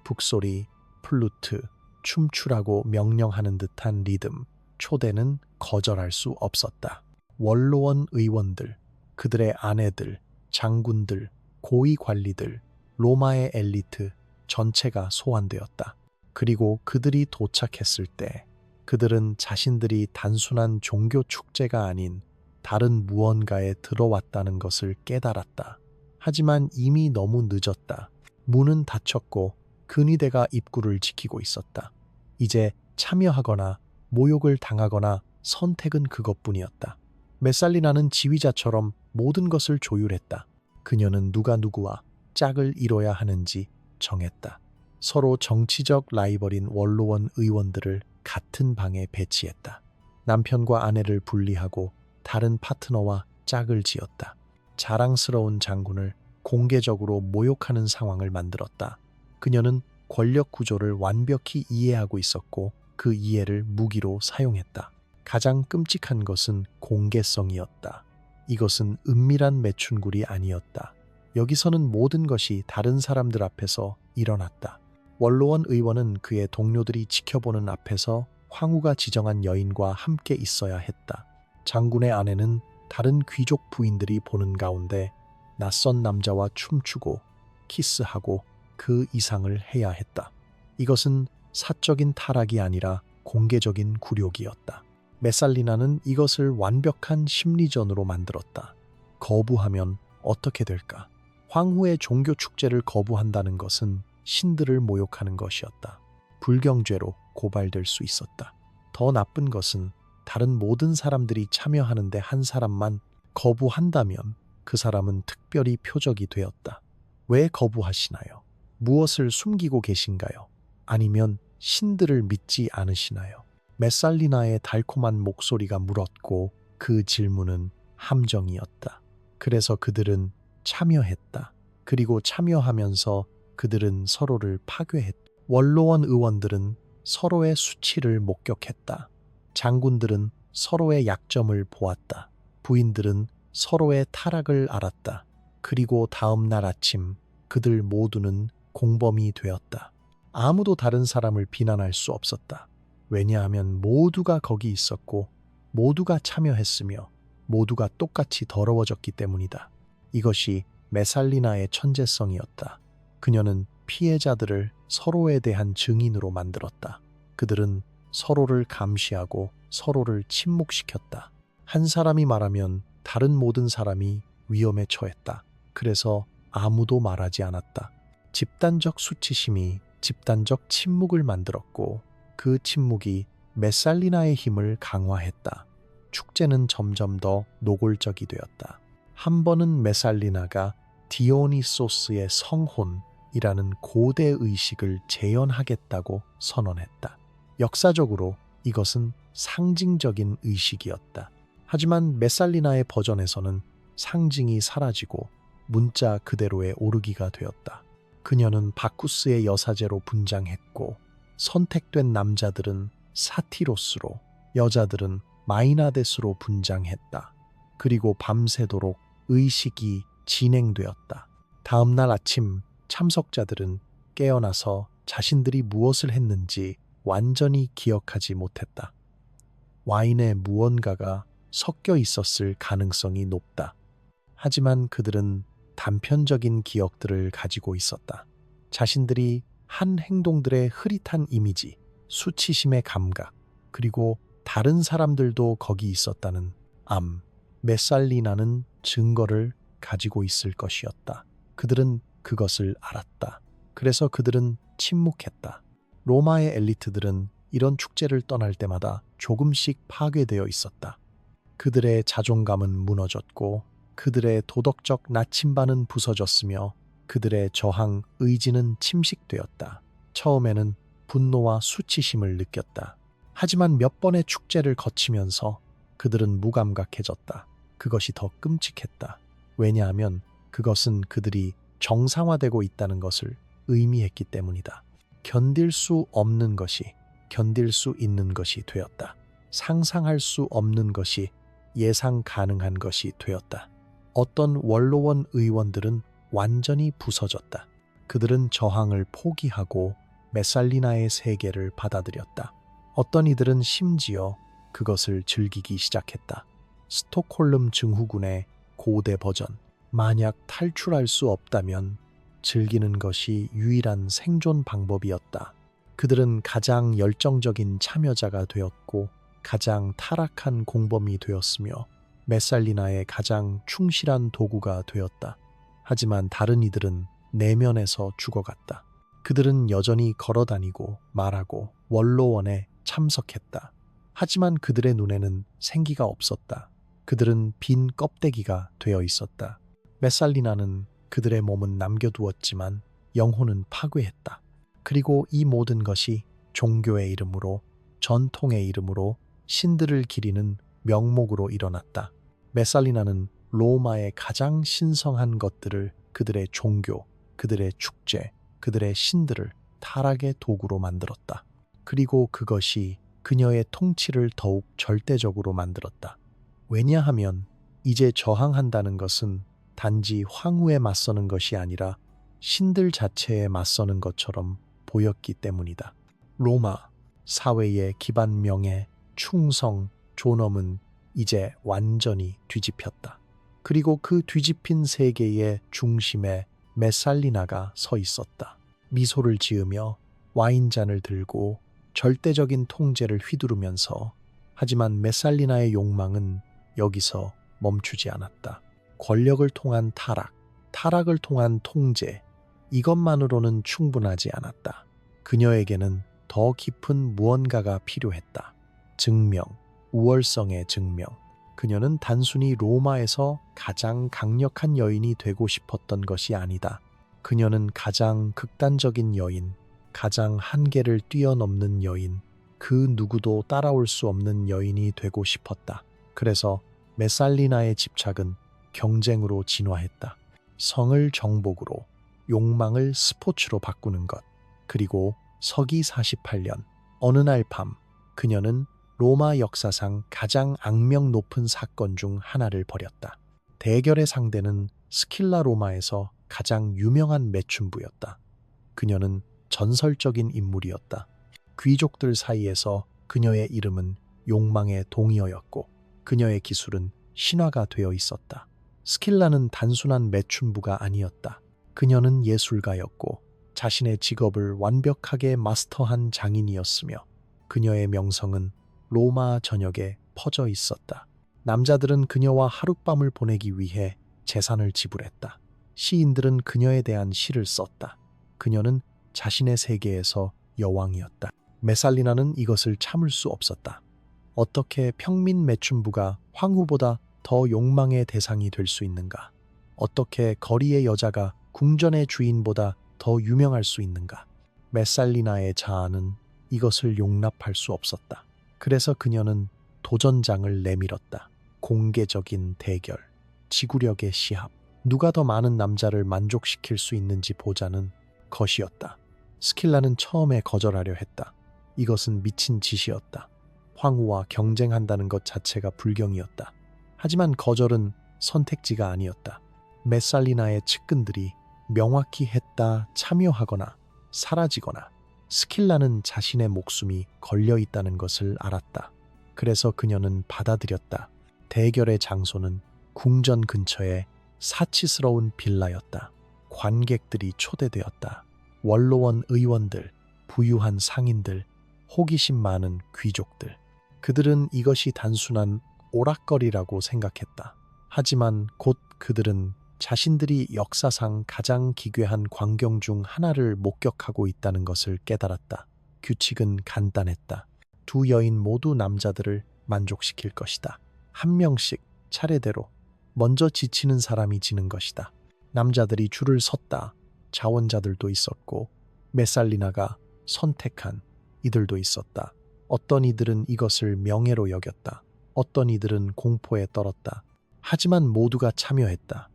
북소리, 플루트, 춤추라고 명령하는 듯한 리듬, 초대는 거절할 수 없었다. 원로원 의원들, 그들의 아내들, 장군들, 고위 관리들, 로마의 엘리트 전체가 소환되었다. 그리고 그들이 도착했을 때 그들은 자신들이 단순한 종교 축제가 아닌 다른 무언가에 들어왔다는 것을 깨달았다. 하지만 이미 너무 늦었다. 문은 닫혔고 근위대가 입구를 지키고 있었다. 이제 참여하거나 모욕을 당하거나 선택은 그것뿐이었다. 메살리나는 지휘자처럼 모든 것을 조율했다. 그녀는 누가 누구와 짝을 이뤄야 하는지 정했다. 서로 정치적 라이벌인 원로원 의원들을 같은 방에 배치했다. 남편과 아내를 분리하고 다른 파트너와 짝을 지었다. 자랑스러운 장군을 공개적으로 모욕하는 상황을 만들었다. 그녀는 권력 구조를 완벽히 이해하고 있었고 그 이해를 무기로 사용했다. 가장 끔찍한 것은 공개성이었다. 이것은 은밀한 매춘굴이 아니었다. 여기서는 모든 것이 다른 사람들 앞에서 일어났다. 원로원 의원은 그의 동료들이 지켜보는 앞에서 황후가 지정한 여인과 함께 있어야 했다. 장군의 아내는 다른 귀족 부인들이 보는 가운데 낯선 남자와 춤추고 키스하고 그 이상을 해야 했다. 이것은 사적인 타락이 아니라 공개적인 굴욕이었다. 메살리나는 이것을 완벽한 심리전으로 만들었다. 거부하면 어떻게 될까? 황후의 종교 축제를 거부한다는 것은 신들을 모욕하는 것이었다. 불경죄로 고발될 수 있었다. 더 나쁜 것은 다른 모든 사람들이 참여하는데 한 사람만 거부한다면 그 사람은 특별히 표적이 되었다. 왜 거부하시나요? 무엇을 숨기고 계신가요? 아니면 신들을 믿지 않으시나요? 메살리나의 달콤한 목소리가 물었고 그 질문은 함정이었다. 그래서 그들은 참여했다. 그리고 참여하면서 그들은 서로를 파괴했다. 원로원 의원들은 서로의 수치를 목격했다. 장군들은 서로의 약점을 보았다. 부인들은 서로의 타락을 알았다. 그리고 다음 날 아침 그들 모두는 공범이 되었다. 아무도 다른 사람을 비난할 수 없었다. 왜냐하면 모두가 거기 있었고 모두가 참여했으며 모두가 똑같이 더러워졌기 때문이다. 이것이 메살리나의 천재성이었다. 그녀는 피해자들을 서로에 대한 증인으로 만들었다. 그들은 서로를 감시하고 서로를 침묵시켰다. 한 사람이 말하면 다른 모든 사람이 위험에 처했다. 그래서 아무도 말하지 않았다. 집단적 수치심이 집단적 침묵을 만들었고 그 침묵이 메살리나의 힘을 강화했다. 축제는 점점 더 노골적이 되었다. 한 번은 메살리나가 디오니소스의 성혼이라는 고대 의식을 재현하겠다고 선언했다. 역사적으로 이것은 상징적인 의식이었다. 하지만 메살리나의 버전에서는 상징이 사라지고 문자 그대로의 오르기가 되었다. 그녀는 바쿠스의 여사제로 분장했고 선택된 남자들은 사티로스로, 여자들은 마이나데스로 분장했다. 그리고 밤새도록 의식이 진행되었다. 다음 날 아침 참석자들은 깨어나서 자신들이 무엇을 했는지 완전히 기억하지 못했다. 와인에 무언가가 섞여 있었을 가능성이 높다. 하지만 그들은 단편적인 기억들을 가지고 있었다. 자신들이 한 행동들의 흐릿한 이미지, 수치심의 감각, 그리고 다른 사람들도 거기 있었다는 메살리나는 증거를 가지고 있을 것이었다. 그들은 그것을 알았다. 그래서 그들은 침묵했다. 로마의 엘리트들은 이런 축제를 떠날 때마다 조금씩 파괴되어 있었다. 그들의 자존감은 무너졌고 그들의 도덕적 나침반은 부서졌으며 그들의 저항 의지는 침식되었다. 처음에는 분노와 수치심을 느꼈다. 하지만 몇 번의 축제를 거치면서 그들은 무감각해졌다. 그것이 더 끔찍했다. 왜냐하면 그것은 그들이 정상화되고 있다는 것을 의미했기 때문이다. 견딜 수 없는 것이 견딜 수 있는 것이 되었다. 상상할 수 없는 것이 예상 가능한 것이 되었다. 어떤 원로원 의원들은 완전히 부서졌다. 그들은 저항을 포기하고 메살리나의 세계를 받아들였다. 어떤 이들은 심지어 그것을 즐기기 시작했다. 스톡홀름 증후군의 고대 버전. 만약 탈출할 수 없다면 즐기는 것이 유일한 생존 방법이었다. 그들은 가장 열정적인 참여자가 되었고 가장 타락한 공범이 되었으며 메살리나의 가장 충실한 도구가 되었다. 하지만 다른 이들은 내면에서 죽어갔다. 그들은 여전히 걸어다니고 말하고 원로원에 참석했다. 하지만 그들의 눈에는 생기가 없었다. 그들은 빈 껍데기가 되어 있었다. 메살리나는 그들의 몸은 남겨두었지만 영혼은 파괴했다. 그리고 이 모든 것이 종교의 이름으로, 전통의 이름으로 신들을 기리는 명목으로 일어났다. 메살리나는 로마의 가장 신성한 것들을 그들의 종교, 그들의 축제, 그들의 신들을 타락의 도구로 만들었다. 그리고 그것이 그녀의 통치를 더욱 절대적으로 만들었다. 왜냐하면 이제 저항한다는 것은 단지 황후에 맞서는 것이 아니라 신들 자체에 맞서는 것처럼 보였기 때문이다. 로마 사회의 기반 명예, 충성, 존엄은 이제 완전히 뒤집혔다. 그리고 그 뒤집힌 세계의 중심에 메살리나가 서 있었다. 미소를 지으며 와인잔을 들고 절대적인 통제를 휘두르면서 하지만 메살리나의 욕망은 여기서 멈추지 않았다. 권력을 통한 타락, 타락을 통한 통제, 이것만으로는 충분하지 않았다. 그녀에게는 더 깊은 무언가가 필요했다. 증명, 우월성의 증명. 그녀는 단순히 로마에서 가장 강력한 여인이 되고 싶었던 것이 아니다. 그녀는 가장 극단적인 여인, 가장 한계를 뛰어넘는 여인, 그 누구도 따라올 수 없는 여인이 되고 싶었다. 그래서 메살리나의 집착은 경쟁으로 진화했다. 성을 정복으로, 욕망을 스포츠로 바꾸는 것. 그리고 서기 48년 어느 날 밤 그녀는 로마 역사상 가장 악명 높은 사건 중 하나를 벌였다. 대결의 상대는 스킬라 로마에서 가장 유명한 매춘부였다. 그녀는 전설적인 인물이었다. 귀족들 사이에서 그녀의 이름은 욕망의 동이어였고 그녀의 기술은 신화가 되어 있었다. 스킬라는 단순한 매춘부가 아니었다. 그녀는 예술가였고 자신의 직업을 완벽하게 마스터한 장인이었으며 그녀의 명성은 로마 전역에 퍼져 있었다. 남자들은 그녀와 하룻밤을 보내기 위해 재산을 지불했다. 시인들은 그녀에 대한 시를 썼다. 그녀는 자신의 세계에서 여왕이었다. 메살리나는 이것을 참을 수 없었다. 어떻게 평민 매춘부가 황후보다 더 욕망의 대상이 될 수 있는가? 어떻게 거리의 여자가 궁전의 주인보다 더 유명할 수 있는가? 메살리나의 자아는 이것을 용납할 수 없었다. 그래서 그녀는 도전장을 내밀었다. 공개적인 대결, 지구력의 시합, 누가 더 많은 남자를 만족시킬 수 있는지 보자는 것이었다. 스킬라는 처음에 거절하려 했다. 이것은 미친 짓이었다. 황후와 경쟁한다는 것 자체가 불경이었다. 하지만 거절은 선택지가 아니었다. 메살리나의 측근들이 명확히 했다 참여하거나 사라지거나 스킬라는 자신의 목숨이 걸려 있다는 것을 알았다. 그래서 그녀는 받아들였다. 대결의 장소는 궁전 근처의 사치스러운 빌라였다. 관객들이 초대되었다. 원로원 의원들, 부유한 상인들, 호기심 많은 귀족들. 그들은 이것이 단순한 오락거리라고 생각했다. 하지만 곧 그들은 자신들이 역사상 가장 기괴한 광경 중 하나를 목격하고 있다는 것을 깨달았다. 규칙은 간단했다. 두 여인 모두 남자들을 만족시킬 것이다. 한 명씩 차례대로 먼저 지치는 사람이 지는 것이다. 남자들이 줄을 섰다. 자원자들도 있었고 메살리나가 선택한 이들도 있었다. 어떤 이들은 이것을 명예로 여겼다. 어떤 이들은 공포에 떨었다. 하지만 모두가 참여했다.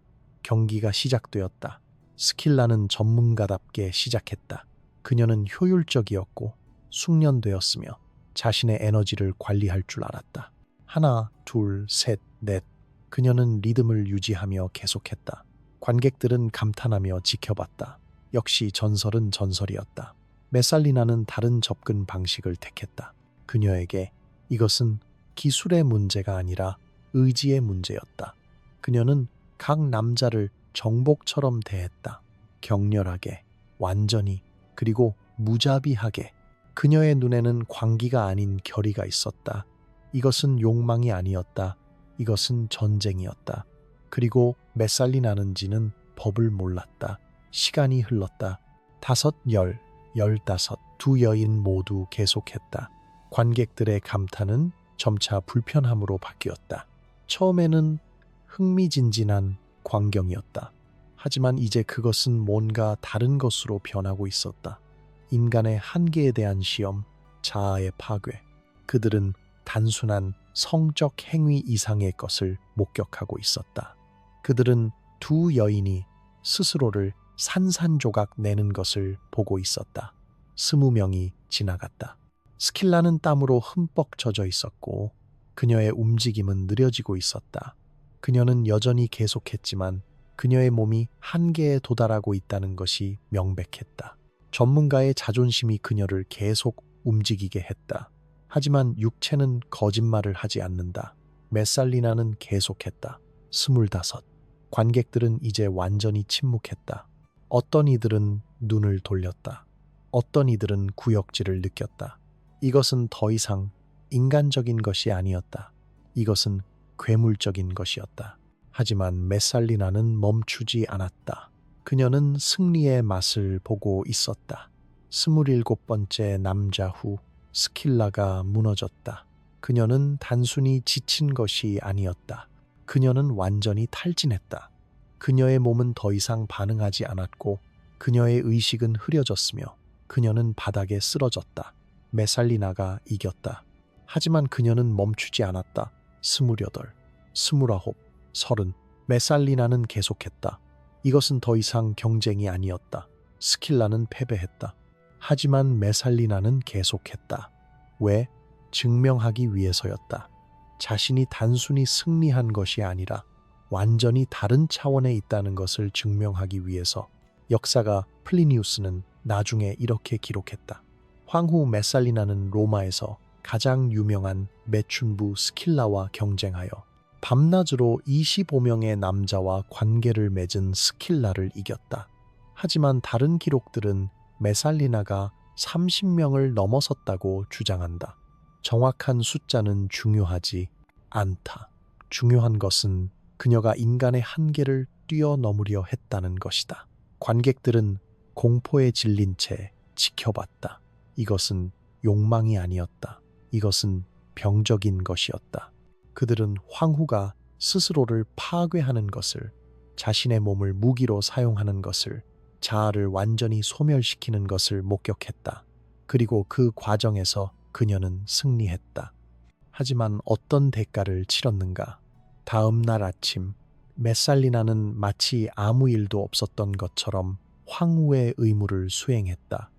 경기가 시작되었다. 스킬라는 전문가답게 시작했다. 그녀는 효율적이었고 숙련되었으며 자신의 에너지를 관리할 줄 알았다. 하나, 둘, 셋, 넷. 그녀는 리듬을 유지하며 계속했다. 관객들은 감탄하며 지켜봤다. 역시 전설은 전설이었다. 메살리나는 다른 접근 방식을 택했다. 그녀에게 이것은 기술의 문제가 아니라 의지의 문제였다. 그녀는 각 남자를 정복처럼 대했다. 격렬하게, 완전히, 그리고 무자비하게. 그녀의 눈에는 광기가 아닌 결의가 있었다. 이것은 욕망이 아니었다. 이것은 전쟁이었다. 그리고 메살리나는지는 법을 몰랐다. 시간이 흘렀다. 5, 10, 15. 두 여인 모두 계속했다. 관객들의 감탄은 점차 불편함으로 바뀌었다. 처음에는 흥미진진한 광경이었다. 하지만 이제 그것은 뭔가 다른 것으로 변하고 있었다. 인간의 한계에 대한 시험, 자아의 파괴. 그들은 단순한 성적 행위 이상의 것을 목격하고 있었다. 그들은 두 여인이 스스로를 산산조각 내는 것을 보고 있었다. 20명이 지나갔다. 스킬라는 땀으로 흠뻑 젖어 있었고 그녀의 움직임은 느려지고 있었다. 그녀는 여전히 계속했지만 그녀의 몸이 한계에 도달하고 있다는 것이 명백했다. 전문가의 자존심이 그녀를 계속 움직이게 했다. 하지만 육체는 거짓말을 하지 않는다. 메살리나는 계속했다. 25. 관객들은 이제 완전히 침묵했다. 어떤 이들은 눈을 돌렸다. 어떤 이들은 구역질을 느꼈다. 이것은 더 이상 인간적인 것이 아니었다. 이것은 괴물적인 것이었다. 하지만 메살리나는 멈추지 않았다. 그녀는 승리의 맛을 보고 있었다. 27번째 남자 후 스킬라가 무너졌다. 그녀는 단순히 지친 것이 아니었다. 그녀는 완전히 탈진했다. 그녀의 몸은 더 이상 반응하지 않았고 그녀의 의식은 흐려졌으며 그녀는 바닥에 쓰러졌다. 메살리나가 이겼다. 하지만 그녀는 멈추지 않았다. 28, 29, 30. 메살리나는 계속했다. 이것은 더 이상 경쟁이 아니었다. 스킬라는 패배했다. 하지만 메살리나는 계속했다. 왜? 증명하기 위해서였다. 자신이 단순히 승리한 것이 아니라 완전히 다른 차원에 있다는 것을 증명하기 위해서. 역사가 플리니우스는 나중에 이렇게 기록했다. 황후 메살리나는 로마에서 가장 유명한 매춘부 스킬라와 경쟁하여 밤낮으로 25명의 남자와 관계를 맺은 스킬라를 이겼다. 하지만 다른 기록들은 메살리나가 30명을 넘어섰다고 주장한다. 정확한 숫자는 중요하지 않다. 중요한 것은 그녀가 인간의 한계를 뛰어넘으려 했다는 것이다. 관객들은 공포에 질린 채 지켜봤다. 이것은 욕망이 아니었다. 이것은 병적인 것이었다. 그들은 황후가 스스로를 파괴하는 것을, 자신의 몸을 무기로 사용하는 것을, 자아를 완전히 소멸시키는 것을 목격했다. 그리고 그 과정에서 그녀는 승리했다. 하지만 어떤 대가를 치렀는가? 다음 날 아침, 메살리나는 마치 아무 일도 없었던 것처럼 황후의 의무를 수행했다.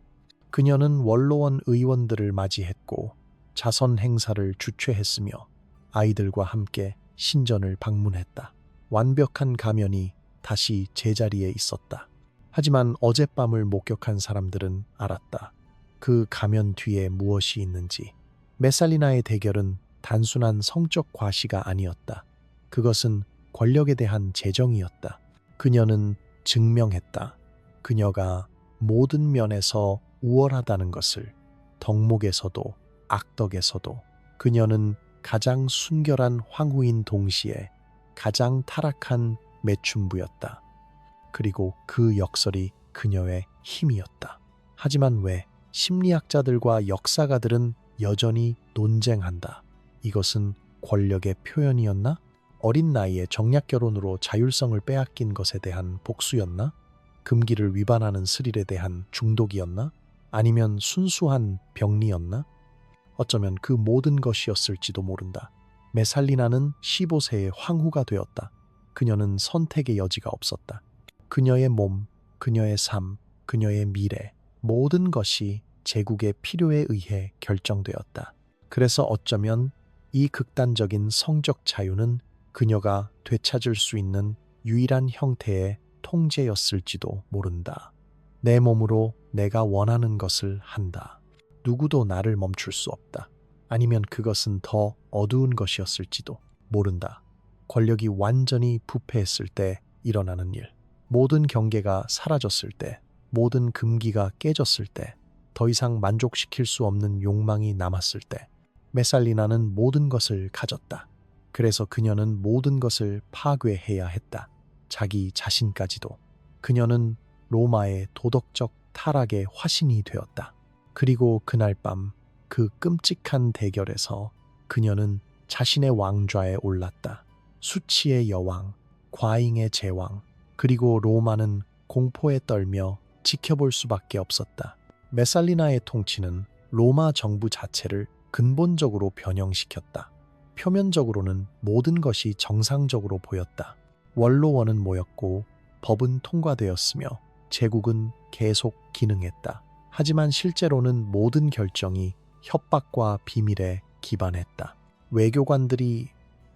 그녀는 원로원 의원들을 맞이했고 자선 행사를 주최했으며 아이들과 함께 신전을 방문했다. 완벽한 가면이 다시 제자리에 있었다. 하지만 어젯밤을 목격한 사람들은 알았다. 그 가면 뒤에 무엇이 있는지. 메살리나의 대결은 단순한 성적 과시가 아니었다. 그것은 권력에 대한 재정이었다. 그녀는 증명했다. 그녀가 모든 면에서 우월하다는 것을. 덕목에서도 악덕에서도. 그녀는 가장 순결한 황후인 동시에 가장 타락한 매춘부였다. 그리고 그 역설이 그녀의 힘이었다. 하지만 왜 심리학자들과 역사가들은 여전히 논쟁한다. 이것은 권력의 표현이었나? 어린 나이에 정략 결혼으로 자율성을 빼앗긴 것에 대한 복수였나? 금기를 위반하는 스릴에 대한 중독이었나? 아니면 순수한 병리였나? 어쩌면 그 모든 것이었을지도 모른다. 메살리나는 15세의 황후가 되었다. 그녀는 선택의 여지가 없었다. 그녀의 몸, 그녀의 삶, 그녀의 미래, 모든 것이 제국의 필요에 의해 결정되었다. 그래서 어쩌면 이 극단적인 성적 자유는 그녀가 되찾을 수 있는 유일한 형태의 통제였을지도 모른다. 내 몸으로 내가 원하는 것을 한다. 누구도 나를 멈출 수 없다. 아니면 그것은 더 어두운 것이었을지도 모른다. 권력이 완전히 부패했을 때 일어나는 일. 모든 경계가 사라졌을 때, 모든 금기가 깨졌을 때, 더 이상 만족시킬 수 없는 욕망이 남았을 때, 메살리나는 모든 것을 가졌다. 그래서 그녀는 모든 것을 파괴해야 했다. 자기 자신까지도. 그녀는 로마의 도덕적 타락의 화신이 되었다. 그리고 그날 밤 그 끔찍한 대결에서 그녀는 자신의 왕좌에 올랐다. 수치의 여왕, 과잉의 제왕, 그리고 로마는 공포에 떨며 지켜볼 수밖에 없었다. 메살리나의 통치는 로마 정부 자체를 근본적으로 변형시켰다. 표면적으로는 모든 것이 정상적으로 보였다. 원로원은 모였고 법은 통과되었으며 제국은 계속 기능했다. 하지만 실제로는 모든 결정이 협박과 비밀에 기반했다. 외교관들이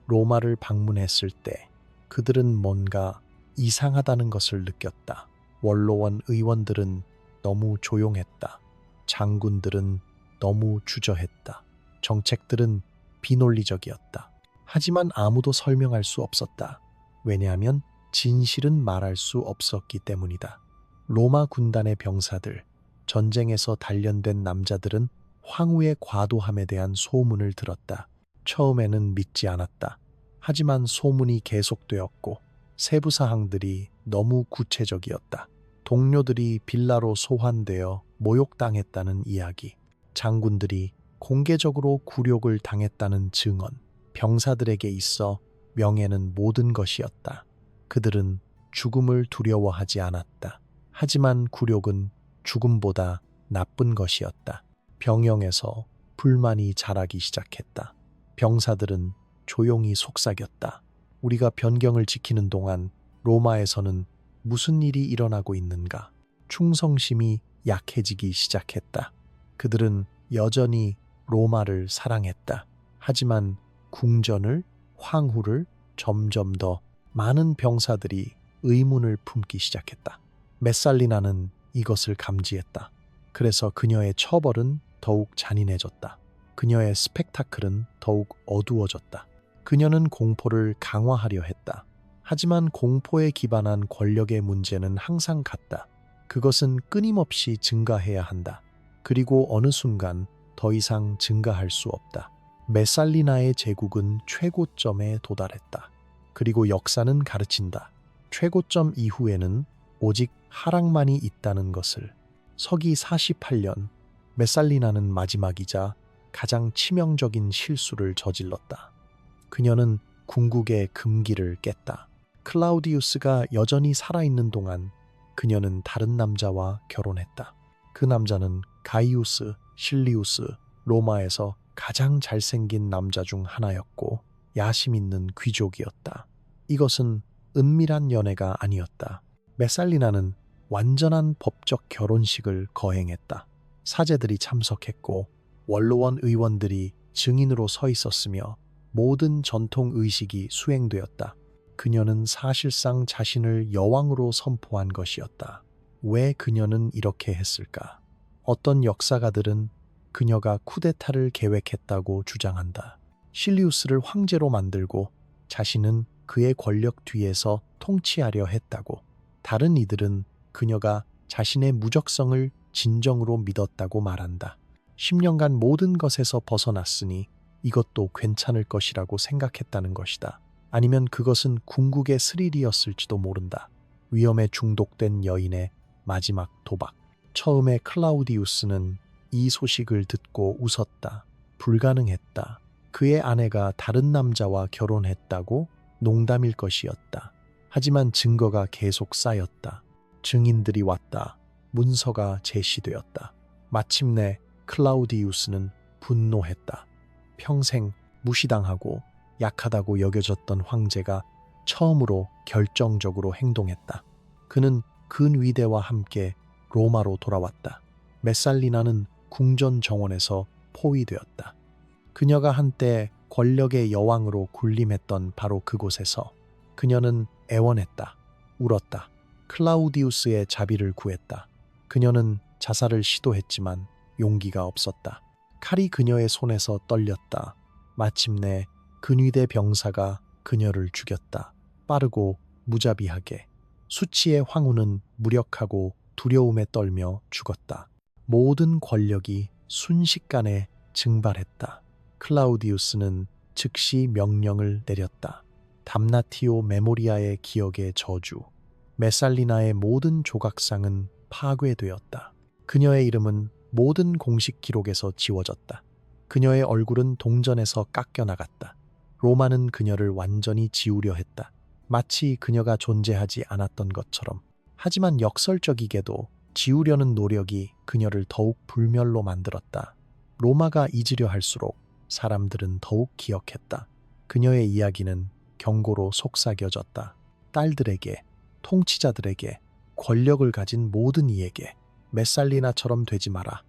로마를 방문했을 때 그들은 뭔가 이상하다는 것을 느꼈다. 원로원 의원들은 너무 조용했다. 장군들은 너무 주저했다. 정책들은 비논리적이었다. 하지만 아무도 설명할 수 없었다. 왜냐하면 진실은 말할 수 없었기 때문이다. 로마 군단의 병사들, 전쟁에서 단련된 남자들은 황후의 과도함에 대한 소문을 들었다. 처음에는 믿지 않았다. 하지만 소문이 계속되었고 세부 사항들이 너무 구체적이었다. 동료들이 빌라로 소환되어 모욕당했다는 이야기, 장군들이 공개적으로 굴욕을 당했다는 증언, 병사들에게 있어 명예는 모든 것이었다. 그들은 죽음을 두려워하지 않았다. 하지만 굴욕은 죽음보다 나쁜 것이었다. 병영에서 불만이 자라기 시작했다. 병사들은 조용히 속삭였다. 우리가 변경을 지키는 동안 로마에서는 무슨 일이 일어나고 있는가? 충성심이 약해지기 시작했다. 그들은 여전히 로마를 사랑했다. 하지만 궁전을, 황후를, 점점 더 많은 병사들이 의문을 품기 시작했다. 메살리나는 이것을 감지했다. 그래서 그녀의 처벌은 더욱 잔인해졌다. 그녀의 스펙타클은 더욱 어두워졌다. 그녀는 공포를 강화하려 했다. 하지만 공포에 기반한 권력의 문제는 항상 같다. 그것은 끊임없이 증가해야 한다. 그리고 어느 순간 더 이상 증가할 수 없다. 메살리나의 제국은 최고점에 도달했다. 그리고 역사는 가르친다. 최고점 이후에는 오직 하락만이 있다는 것을. 서기 48년, 메살리나는 마지막이자 가장 치명적인 실수를 저질렀다. 그녀는 궁극의 금기를 깼다. 클라우디우스가 여전히 살아있는 동안 그녀는 다른 남자와 결혼했다. 그 남자는 가이우스 실리우스, 로마에서 가장 잘생긴 남자 중 하나였고 야심 있는 귀족이었다. 이것은 은밀한 연애가 아니었다. 메살리나는 완전한 법적 결혼식을 거행했다. 사제들이 참석했고 원로원 의원들이 증인으로 서 있었으며 모든 전통 의식이 수행되었다. 그녀는 사실상 자신을 여왕으로 선포한 것이었다. 왜 그녀는 이렇게 했을까? 어떤 역사가들은 그녀가 쿠데타를 계획했다고 주장한다. 실리우스를 황제로 만들고 자신은 그의 권력 뒤에서 통치하려 했다고. 다른 이들은 그녀가 자신의 무적성을 진정으로 믿었다고 말한다. 10년간 모든 것에서 벗어났으니 이것도 괜찮을 것이라고 생각했다는 것이다. 아니면 그것은 궁극의 스릴이었을지도 모른다. 위험에 중독된 여인의 마지막 도박. 처음에 클라우디우스는 이 소식을 듣고 웃었다. 불가능했다. 그의 아내가 다른 남자와 결혼했다고 농담일 것이었다. 하지만 증거가 계속 쌓였다. 증인들이 왔다. 문서가 제시되었다. 마침내 클라우디우스는 분노했다. 평생 무시당하고 약하다고 여겨졌던 황제가 처음으로 결정적으로 행동했다. 그는 근위대와 함께 로마로 돌아왔다. 메살리나는 궁전 정원에서 포위되었다. 그녀가 한때 권력의 여왕으로 군림했던 바로 그곳에서 그녀는 애원했다. 울었다. 클라우디우스의 자비를 구했다. 그녀는 자살을 시도했지만 용기가 없었다. 칼이 그녀의 손에서 떨렸다. 마침내 근위대 병사가 그녀를 죽였다. 빠르고 무자비하게. 수치의 황후는 무력하고 두려움에 떨며 죽었다. 모든 권력이 순식간에 증발했다. 클라우디우스는 즉시 명령을 내렸다. 담나티오 메모리아의 기억의 저주. 메살리나의 모든 조각상은 파괴되었다. 그녀의 이름은 모든 공식 기록에서 지워졌다. 그녀의 얼굴은 동전에서 깎여나갔다. 로마는 그녀를 완전히 지우려 했다. 마치 그녀가 존재하지 않았던 것처럼. 하지만 역설적이게도 지우려는 노력이 그녀를 더욱 불멸로 만들었다. 로마가 잊으려 할수록 사람들은 더욱 기억했다. 그녀의 이야기는 경고로 속삭여졌다. 딸들에게, 통치자들에게, 권력을 가진 모든 이에게 메살리나처럼 되지 마라.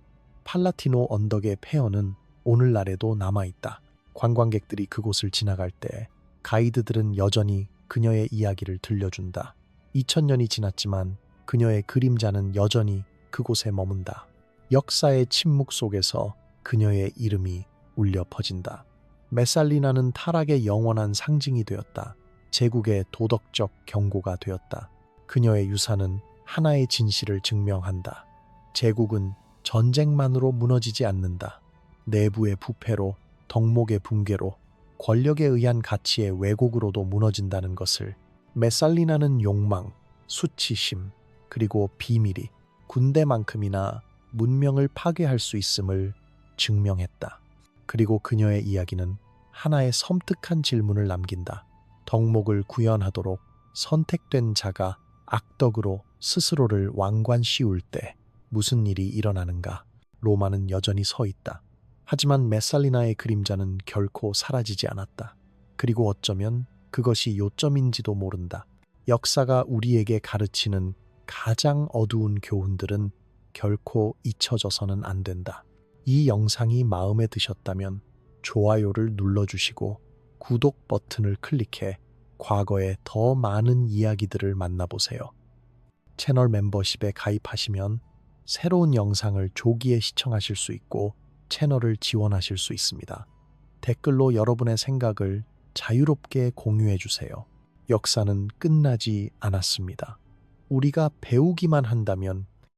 팔라티노 언덕의 폐허는 오늘날에도 남아있다. 관광객들이 그곳을 지나갈 때 가이드들은 여전히 그녀의 이야기를 들려준다. 2000년이 지났지만 그녀의 그림자는 여전히 그곳에 머문다. 역사의 침묵 속에서 그녀의 이름이 울려 퍼진다. 메살리나는 타락의 영원한 상징이 되었다. 제국의 도덕적 경고가 되었다. 그녀의 유산은 하나의 진실을 증명한다. 제국은 전쟁만으로 무너지지 않는다. 내부의 부패로, 덕목의 붕괴로, 권력에 의한 가치의 왜곡으로도 무너진다는 것을 메살리나는 욕망, 수치심, 그리고 비밀이 군대만큼이나 문명을 파괴할 수 있음을 증명했다. 그리고 그녀의 이야기는 하나의 섬뜩한 질문을 남긴다. 덕목을 구현하도록 선택된 자가 악덕으로 스스로를 왕관 씌울 때 무슨 일이 일어나는가? 로마는 여전히 서 있다. 하지만 메살리나의 그림자는 결코 사라지지 않았다. 그리고 어쩌면 그것이 요점인지도 모른다. 역사가 우리에게 가르치는 가장 어두운 교훈들은 결코 잊혀져서는 안 된다. 이 영상이 마음에 드셨다면 좋아요를 눌러주시고 구독 버튼을 클릭해 과거의 더 많은 이야기들을 만나보세요. 채널 멤버십에 가입하시면 새로운 영상을 조기에 시청하실 수 있고 채널을 지원하실 수 있습니다. 댓글로 여러분의 생각을 자유롭게 공유해 주세요. 역사는 끝나지 않았습니다. 우리가 배우기만 한다면